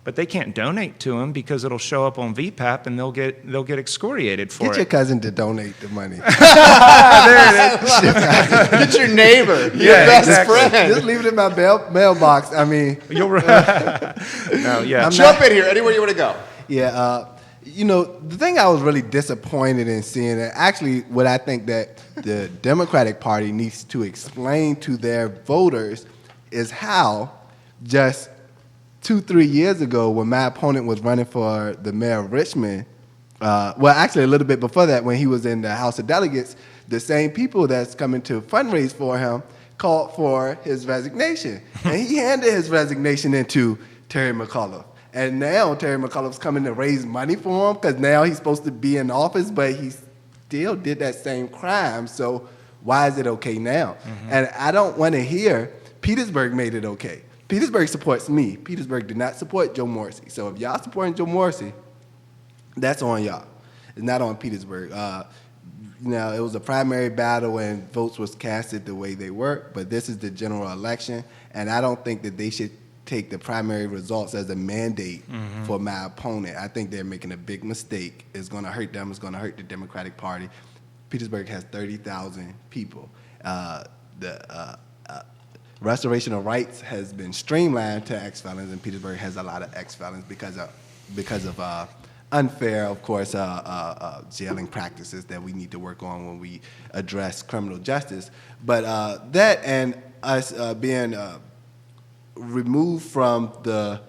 But they can't donate to him because it'll show up on VPAP and they'll get excoriated for it. Get your cousin to donate the money. There it is. Get your neighbor, your best friend. Just leave it in my mailbox. I mean, You'll jump in here anywhere you want to go. Yeah. The thing I was really disappointed in seeing, and actually what I think that the Democratic Party needs to explain to their voters is how just 2-3 years ago when my opponent was running for the mayor of Richmond, actually a little bit before that when he was in the House of Delegates, the same people that's coming to fundraise for him called for his resignation. And he handed his resignation into Terry McAuliffe. And now Terry McAuliffe's coming to raise money for him because now he's supposed to be in office, but he still did that same crime. So why is it okay now? And I don't want to hear Petersburg made it okay. Petersburg supports me. Petersburg did not support Joe Morrissey. So if y'all supporting Joe Morrissey, that's on y'all. It's not on Petersburg. It was a primary battle and votes was casted the way they were, but this is the general election, and I don't think that they should take the primary results as a mandate for my opponent. I think they're making a big mistake. It's going to hurt them. It's going to hurt the Democratic Party. Petersburg has 30,000 people. The restoration of rights has been streamlined to ex-felons, and Petersburg has a lot of ex-felons because of unfair, of course, jailing practices that we need to work on when we address criminal justice. But that and us being removed from the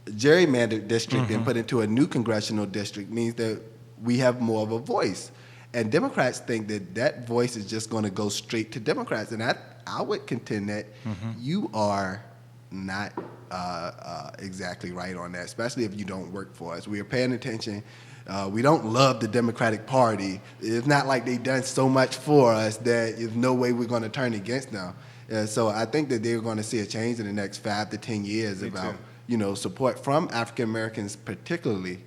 gerrymandered district and put into a new congressional district means that we have more of a voice. And Democrats think that that voice is just going to go straight to Democrats. And I would contend that you are not exactly right on that, especially if you don't work for us. We are paying attention. We don't love the Democratic Party. It's not like they've done so much for us that there's no way we're going to turn against them. So I think that they're going to see a change in the next 5 to 10 years about support from African Americans, particularly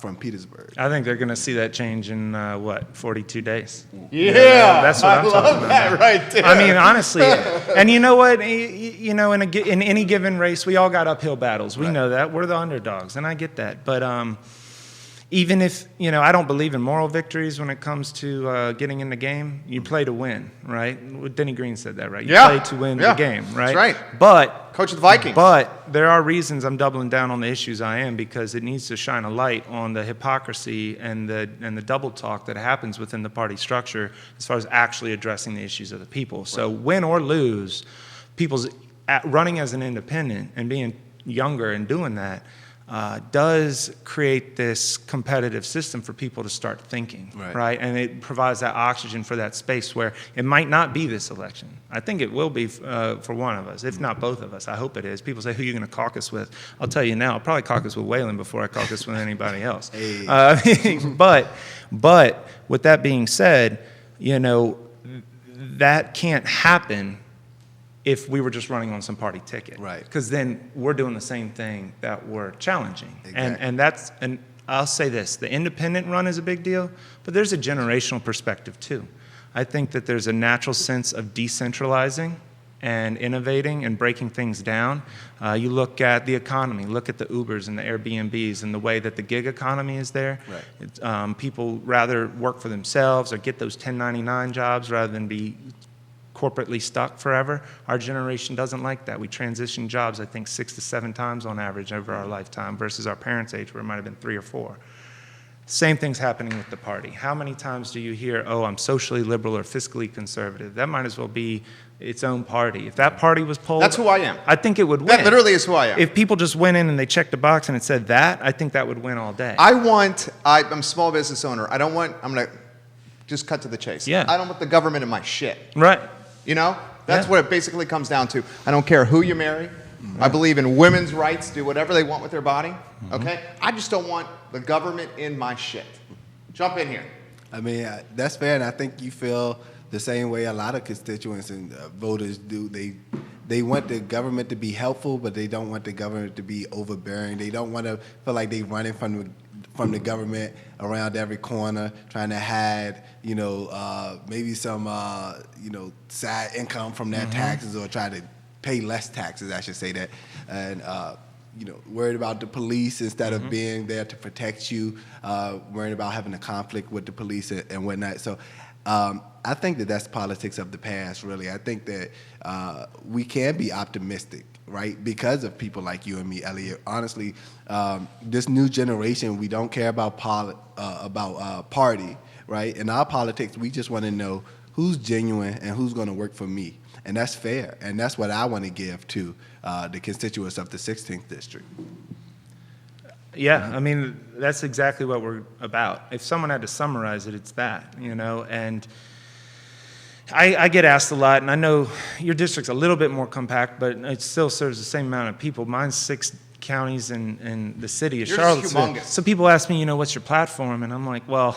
from Petersburg. I think they're going to see that change in 42 days. Yeah, that's what I'm talking about. That right there. I mean, honestly, and you know what? In any given race, we all got uphill battles. We know that we're the underdogs, and I get that. But even if, I don't believe in moral victories when it comes to getting in the game. You play to win, right? Denny Green said that, right? You play to win the game, right? That's right. But coach of the Vikings. But there are reasons I'm doubling down on the issues I am, because it needs to shine a light on the hypocrisy and the double talk that happens within the party structure as far as actually addressing the issues of the people. So win or lose, people's running as an independent and being younger and doing that does create this competitive system for people to start thinking, right? And it provides that oxygen for that space where it might not be this election. I think it will be for one of us, if not both of us. I hope it is. People say, who are you going to caucus with? I'll tell you now, I'll probably caucus with Waylin before I caucus with anybody else. But with that being said, that can't happen if we were just running on some party ticket. Right. Because then we're doing the same thing that we're challenging. Exactly. And I'll say this, the independent run is a big deal, but there's a generational perspective too. I think that there's a natural sense of decentralizing and innovating and breaking things down. You look at the economy, look at the Ubers and the Airbnbs and the way that the gig economy is there. Right. People rather work for themselves or get those 1099 jobs rather than be corporately stuck forever. Our generation doesn't like that. We transition jobs, I think, 6 to 7 times on average over our lifetime versus our parents' age where it might have been 3 or 4. Same thing's happening with the party. How many times do you hear, oh, I'm socially liberal or fiscally conservative? That might as well be its own party. If that party was polled, That's who I am. I think it would win. That literally is who I am. If people just went in and they checked a box and it said that, I think that would win all day. I'm a small business owner. I'm going to just cut to the chase. Yeah. I don't want the government in my shit. Right. You know? That's Yeah. what it basically comes down to. I don't care who you marry. I believe in women's rights, do whatever they want with their body. Okay? I just don't want the government in my shit. Jump in here. I mean, that's fair, and I think you feel the same way a lot of constituents and voters do. They want the government to be helpful, but they don't want the government to be overbearing. They don't want to feel like they're running from the government around every corner, trying to hide, maybe some, side income from their taxes, or try to pay less taxes, I should say that, and worried about the police instead of being there to protect you, worried about having a conflict with the police and whatnot. So I think that that's politics of the past, really. I think that we can be optimistic, right, because of people like you and me, Elliott. Honestly, this new generation, we don't care about party, right? In our politics, we just want to know who's genuine and who's going to work for me. And that's fair, and that's what I want to give to the constituents of the 16th district. Yeah, I mean, that's exactly what we're about. If someone had to summarize it, it's that, and I get asked a lot, and I know your district's a little bit more compact, but it still serves the same amount of people. Mine's 6 counties in the city of Yours is Charlottesville. humongous. So people ask me, what's your platform? And I'm like, well,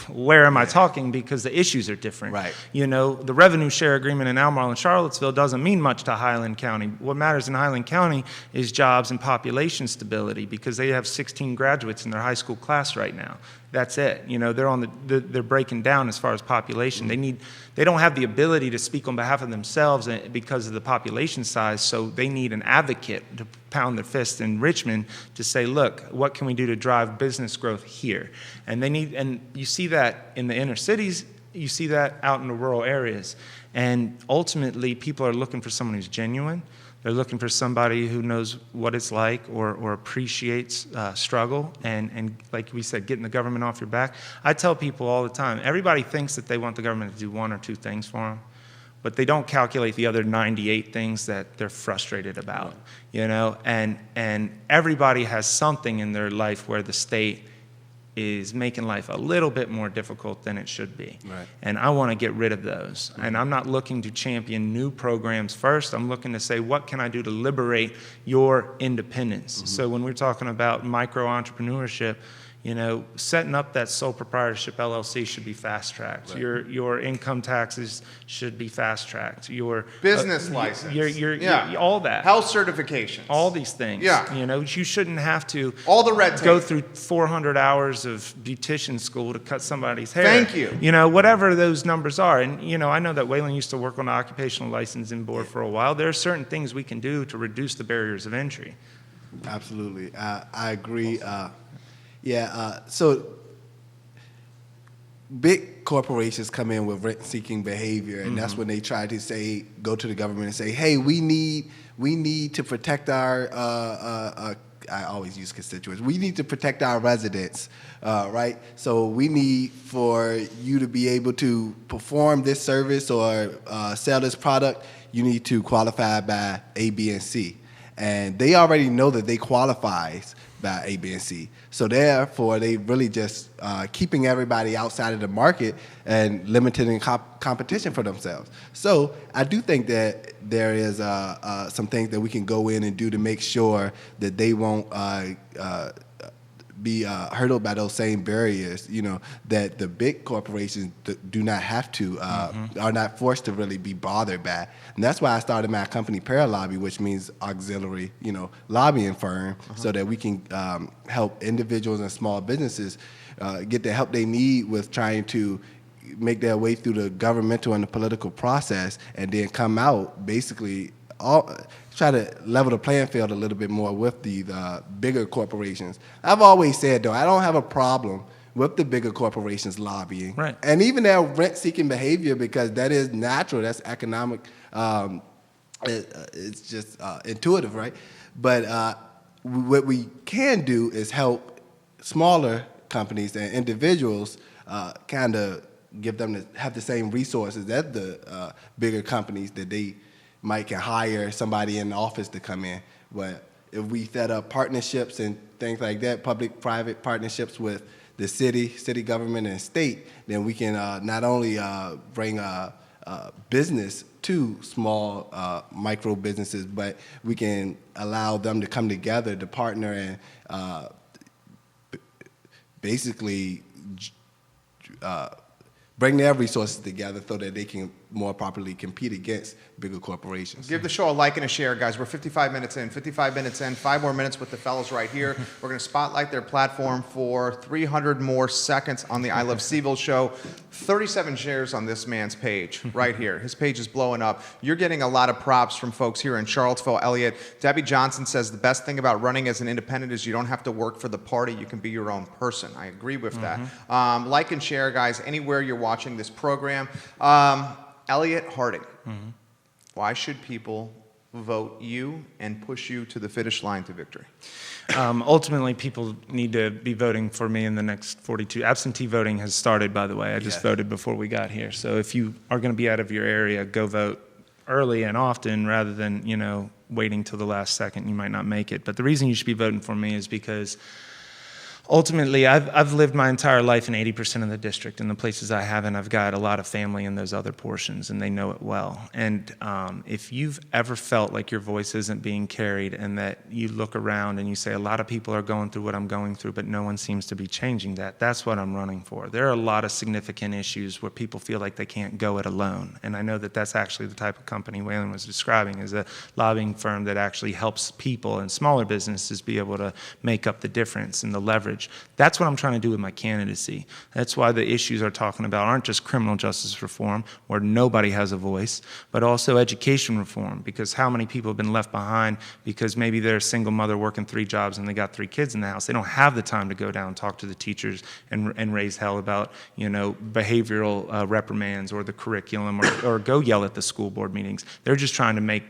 where am I talking? Because the issues are different. Right. The revenue share agreement in Albemarle and Charlottesville doesn't mean much to Highland County. What matters in Highland County is jobs and population stability, because they have 16 graduates in their high school class right now. That's it. They're breaking down as far as population. They don't have the ability to speak on behalf of themselves because of the population size, so they need an advocate to pound their fist in Richmond to say, look, what can we do to drive business growth here? And you see that in the inner cities, you see that out in the rural areas. And ultimately, people are looking for someone who's genuine. They're looking for somebody who knows what it's like or appreciates struggle and, like we said, getting the government off your back. I tell people all the time, everybody thinks that they want the government to do 1 or 2 things for them, but they don't calculate the other 98 things that they're frustrated about, and everybody has something in their life where the state is making life a little bit more difficult than it should be. Right. And I want to get rid of those. And I'm not looking to champion new programs first. I'm looking to say, what can I do to liberate your independence? So when we're talking about micro-entrepreneurship, setting up that sole proprietorship LLC should be fast-tracked. Right. Your income taxes should be fast-tracked. Your Business license. Your all that. Health certifications. All these things. Yeah. You shouldn't have to All the red tape. go through 400 hours of beautician school to cut somebody's hair. Thank you. Whatever those numbers are. And, I know that Waylin used to work on the occupational licensing board for a while. There are certain things we can do to reduce the barriers of entry. Absolutely. I agree. So big corporations come in with rent-seeking behavior, and that's when they try to go to the government and say, hey, we need to protect our, I always use constituents, we need to protect our residents, right? So we need for you to be able to perform this service or sell this product, you need to qualify by A, B, and C. And they already know that they qualify by A, B, and C. So therefore, they really just keeping everybody outside of the market and limiting competition for themselves. So I do think that there is some things that we can go in and do to make sure that they won't be hurdled by those same barriers, that the big corporations do not have to, are not forced to really be bothered by. And that's why I started my company, Paralobby, which means auxiliary, lobbying firm, so that we can help individuals and small businesses get the help they need with trying to make their way through the governmental and the political process, and then come out basically try to level the playing field a little bit more with the bigger corporations. I've always said, though, I don't have a problem with the bigger corporations lobbying. Right. And even their rent-seeking behavior, because that is natural, that's economic, it's just intuitive, right? But what we can do is help smaller companies and individuals kind of give them have the same resources that the bigger companies that they might can hire somebody in the office to come in. But if we set up partnerships and things like that, public-private partnerships with the city government, and state, then we can not only bring business to small micro businesses, but we can allow them to come together to partner and basically bring their resources together so that they can more properly compete against bigger corporations. Give the show a like and a share, guys. We're 55 minutes in. 5 more minutes with the fellows right here. We're going to spotlight their platform for 300 more seconds on the I Love CVille Show. 37 shares on this man's page right here. His page is blowing up. You're getting a lot of props from folks here in Charlottesville. Elliott, Debbie Johnson says the best thing about running as an independent is you don't have to work for the party. You can be your own person. I agree with that. Like and share, guys, anywhere you're watching this program. Elliott Harding. Why should people vote you and push you to the finish line to victory? Ultimately, people need to be voting for me in the next 42. Absentee voting has started, by the way. I just voted before we got here. So if you are going to be out of your area, go vote early and often rather than, waiting till the last second. You might not make it. But the reason you should be voting for me is because ultimately, I've lived my entire life in 80% of the district, and the places I haven't, I've got a lot of family in those other portions, and they know it well. And if you've ever felt like your voice isn't being carried and that you look around and you say, a lot of people are going through what I'm going through, but no one seems to be changing that, that's what I'm running for. There are a lot of significant issues where people feel like they can't go it alone. And I know that that's actually the type of company Waylin was describing, is a lobbying firm that actually helps people and smaller businesses be able to make up the difference and the leverage. That's what I'm trying to do with my candidacy. That's why the issues I'm talking about aren't just criminal justice reform, where nobody has a voice, but also education reform, because how many people have been left behind because maybe they're a single mother working 3 jobs and they got 3 kids in the house. They don't have the time to go down and talk to the teachers and raise hell about, behavioral reprimands or the curriculum or go yell at the school board meetings. They're just trying to make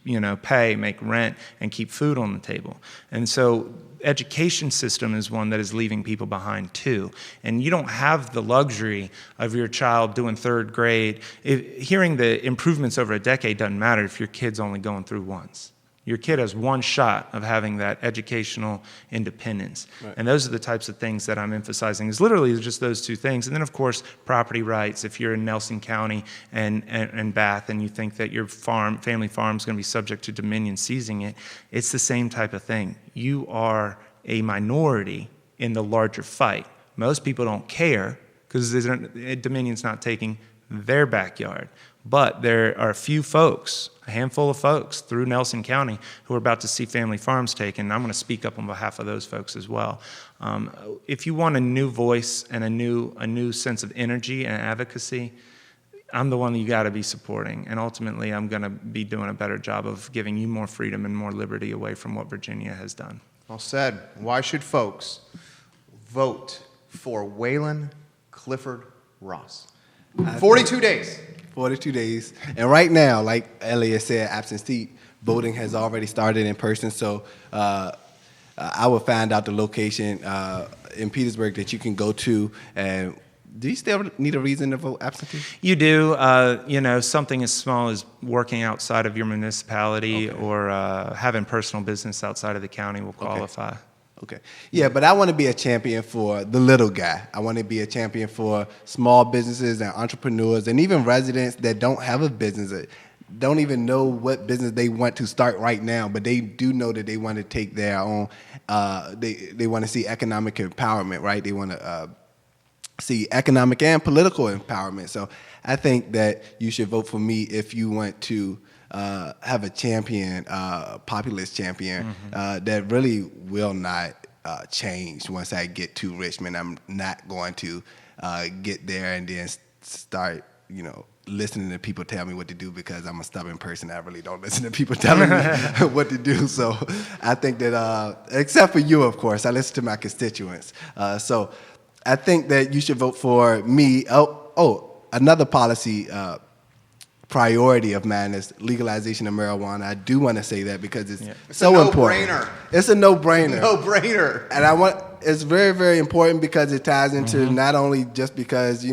rent, and keep food on the table. And so education system is one that is leaving people behind too. And you don't have the luxury of your child doing 3rd grade. Hearing the improvements over a decade doesn't matter if your kid's only going through once. Your kid has one shot of having that educational independence. Right. And those are the types of things that I'm emphasizing, is literally just those 2 things. And then, of course, property rights. If you're in Nelson County and Bath and you think that your family farm is going to be subject to Dominion seizing it, it's the same type of thing. You are a minority in the larger fight. Most people don't care because Dominion's not taking their backyard. But there are a handful of folks through Nelson County who are about to see family farms taken, and I'm going to speak up on behalf of those folks as well. If you want a new voice and a new sense of energy and advocacy, I'm the one that you got to be supporting. And ultimately, I'm going to be doing a better job of giving you more freedom and more liberty away from what Virginia has done. Well said. Why should folks vote for Waylin Klifford Ross? 42 days. 42 days. And right now, like Elliott said, absentee voting has already started in person. So I will find out the location in Petersburg that you can go to. And do you still need a reason to vote absentee? You do. Something as small as working outside of your municipality or having personal business outside of the county will qualify. Okay. Yeah, but I want to be a champion for the little guy. I want to be a champion for small businesses and entrepreneurs and even residents that don't have a business. don't even know what business they want to start right now, but they do know that they want to take their own. They want to see economic empowerment, right? They want to see economic and political empowerment. So I think that you should vote for me if you want to have a champion, populist champion that really will not change once I get to Richmond. I'm not going to get there and then start, listening to people tell me what to do, because I'm a stubborn person. I really don't listen to people telling me what to do. So I think that, except for you, of course, I listen to my constituents. So I think that you should vote for me. Another policy priority of mine is legalization of marijuana. I do want to say that because it's so important. It's a no-brainer. No-brainer. And it's very, very important because it ties into not only just because,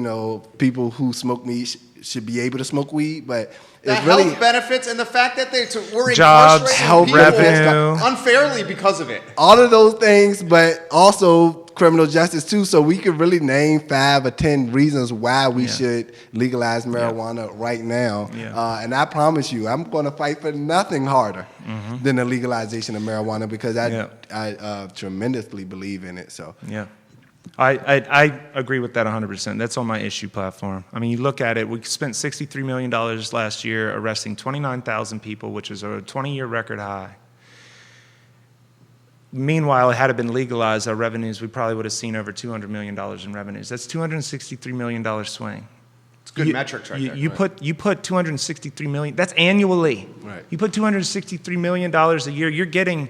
people who smoke weed should be able to smoke weed, but the it's really health benefits and the fact that we're jobs, incarcerating health people revenue, unfairly because of it. all of those things, but also criminal justice too. So we could really name 5 or 10 reasons why we should legalize marijuana right now. And I promise you, I'm going to fight for nothing harder than the legalization of marijuana, because I tremendously believe in it. So I agree with that 100%. That's on my issue platform. I mean, you look at it, we spent $63 million last year arresting 29,000 people, which is a 20-year record high. Meanwhile, had it been legalized, our revenues, we probably would have seen over $200 million in revenues. That's $263 million swing. It's good metrics right there. You put $263 million, that's annually. Right. You put $263 million a year, you're getting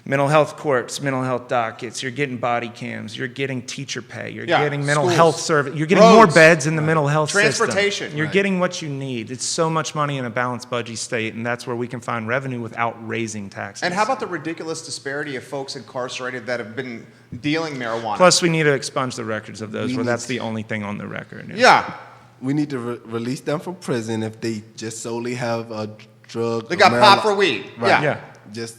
mental health courts, mental health dockets, you're getting body cams, you're getting teacher pay, you're getting mental health service, you're getting more beds in the mental health transportation system. You're getting what you need. It's so much money in a balanced budget state, and that's where we can find revenue without raising taxes. And how about the ridiculous disparity of folks incarcerated that have been dealing marijuana? Plus, we need to expunge the records of those where that's the only thing on the record. We need to release them from prison if they just solely have a drug. They got pot for weed. Right. Just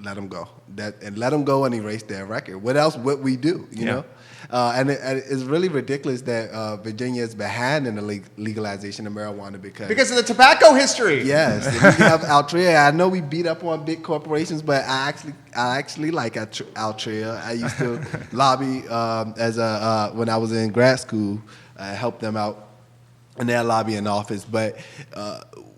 let them go. And let them go and erase their record. What else would we do, you know? And it's really ridiculous that Virginia is behind in the legalization of marijuana because of the tobacco history. Yes. We have Altria. I know we beat up on big corporations, but I actually like Altria. I used to lobby when I was in grad school. I helped them out in their lobbying office. But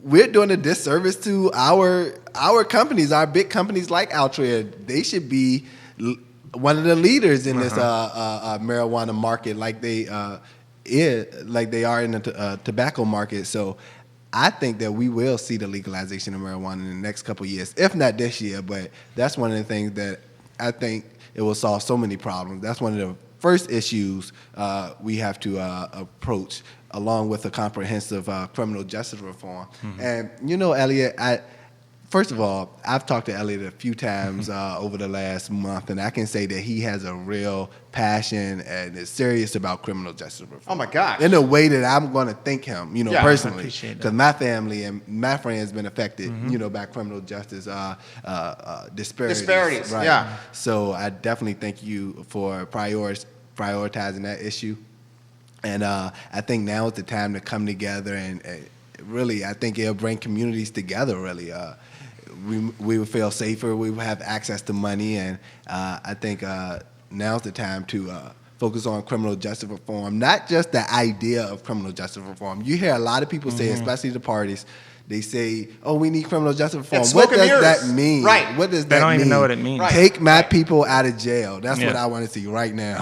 we're doing a disservice to our companies, our big companies like Altria. They should be one of the leaders in this marijuana market, like they are in the tobacco market. So I think that we will see the legalization of marijuana in the next couple of years, if not this year. But that's one of the things that I think it will solve so many problems. That's one of the first issues we have to approach, along with a comprehensive criminal justice reform. And, Elliott, first of all, I've talked to Elliott a few times over the last month, and I can say that he has a real passion and is serious about criminal justice reform. Oh, my gosh. In a way that I'm going to thank him, personally. Because my family and my friends have been affected, by criminal justice disparities. Right. So I definitely thank you for prioritizing that issue. And I think now is the time to come together and really, I think it'll bring communities together, really. We will feel safer. We will have access to money. And I think now's the time to focus on criminal justice reform, not just the idea of criminal justice reform. You hear a lot of people say, especially the parties, they say, "Oh, we need criminal justice reform." What does that mean? Right. What does that mean? They don't even know what it means. Right. Take my people out of jail. That's what I want to see right now.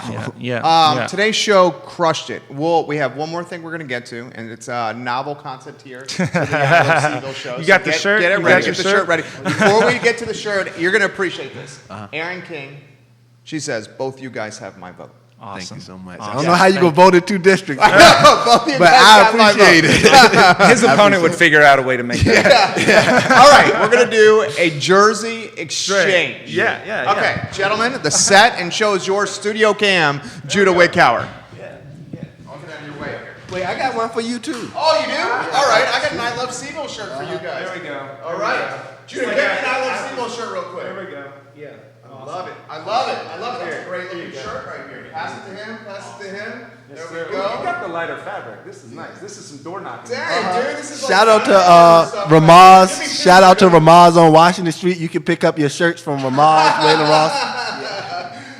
Today's show crushed it. We have one more thing we're going to get to, and it's a novel concept here to the I Love CVille Show. You got the shirt? Get it You ready. got Get the your shirt ready. Before we get to the shirt, you're going to appreciate this. Erin King, she says, "Both you guys have my vote." Awesome. Thank you so much. Awesome. I don't know how you gonna vote in 2 districts, I know, both of you but guys I got my appreciate vote. it. His opponent would figure out a way to make that. All right, we're going to do a Jersey exchange. Yeah. Okay, gentlemen, the set and show is yours. Studio cam, Judah Wickhauer. I'll get out of your way here. Wait, I got one for you too. Oh, you do? All right, I got an I Love CVille shirt for you guys. There we go. All right. Judah, get me an I Love CVille shirt real quick. There we go. Yeah. I love it. I love it. That's a great looking shirt. shirt right here. Pass it to him. Pass it to him. Yes, There sir. we Ooh, go. you got the lighter fabric. This is nice. This is some door knocking. Dang, dude, this is like Shout out stuff to right Ramaz. here. Shout out to Ramaz on Washington Street. You can pick up your shirts from Ramaz, Waylin Ross.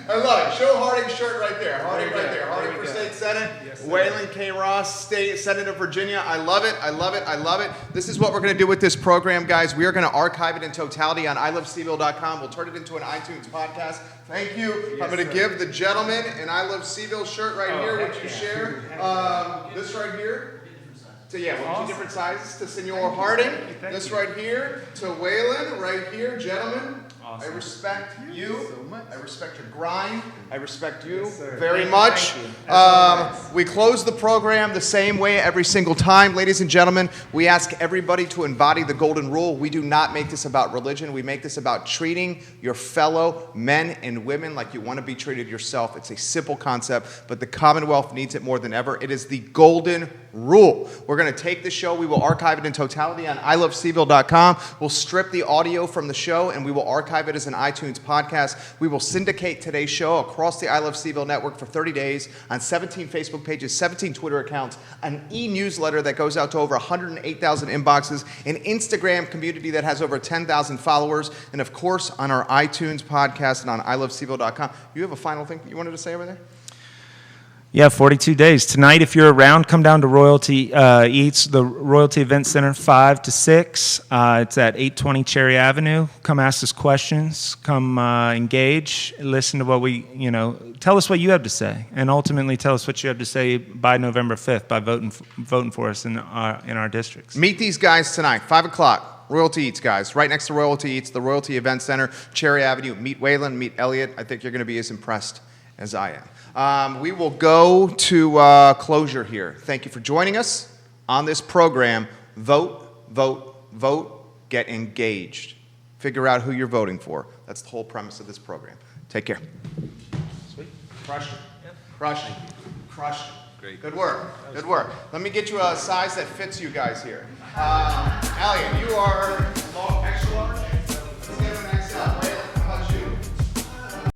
I love it. Show Harding shirt right there. Harding right there. Harding for State Senate. Yes, sir. Waylin K. Ross, State Senate of Virginia. I love it. I love it. I love it. This is what we're going to do with this program, guys. We are going to archive it in totality on ilovecville.com. We'll turn it into an iTunes podcast. Thank you. I'm going to give the gentleman an I Love CVille shirt right here, which you share. This right here. So yeah, we'll do different sizes to Senor Harding. Thank This you. right here to Waylin right here, gentlemen. Awesome. I respect you. I respect your grind. I respect you sir. very Thank you, much. thank you. As always. We close the program the same way every single time. Ladies and gentlemen, we ask everybody to embody the golden rule. We do not make this about religion. We make this about treating your fellow men and women like you want to be treated yourself. It's a simple concept, but the Commonwealth needs it more than ever. It is the golden rule. We're going to take the show. We will archive it in totality on ilovecville.com. We'll strip the audio from the show, and we will archive it as an iTunes podcast. We will syndicate today's show across the I Love CVille network for 30 days on 17 Facebook pages, 17 Twitter accounts, an e-newsletter that goes out to over 108,000 inboxes, an Instagram community that has over 10,000 followers, and of course on our iTunes podcast and on ilovecville.com. You have a final thing you wanted to say over there? Yeah, 42 days. Tonight, if you're around, come down to Royalty Eats, the Royalty Event Center, 5 to 6. It's at 820 Cherry Avenue. Come ask us questions. Come engage. Listen to what tell us what you have to say. And ultimately, tell us what you have to say by November 5th by voting for us in our districts. Meet these guys tonight, 5 o'clock. Royalty Eats, guys. Right next to Royalty Eats, the Royalty Event Center, Cherry Avenue. Meet Waylin, meet Elliott. I think you're going to be as impressed as I am. We will go to closure here. Thank you for joining us on this program. Vote, vote, vote. Get engaged. Figure out who you're voting for. That's the whole premise of this program. Take care. Sweet. Crushed it. Crushed it. Crushed it. Great. Good work. Good work. Let me get you a size that fits you guys here. Elliott, you are extra large?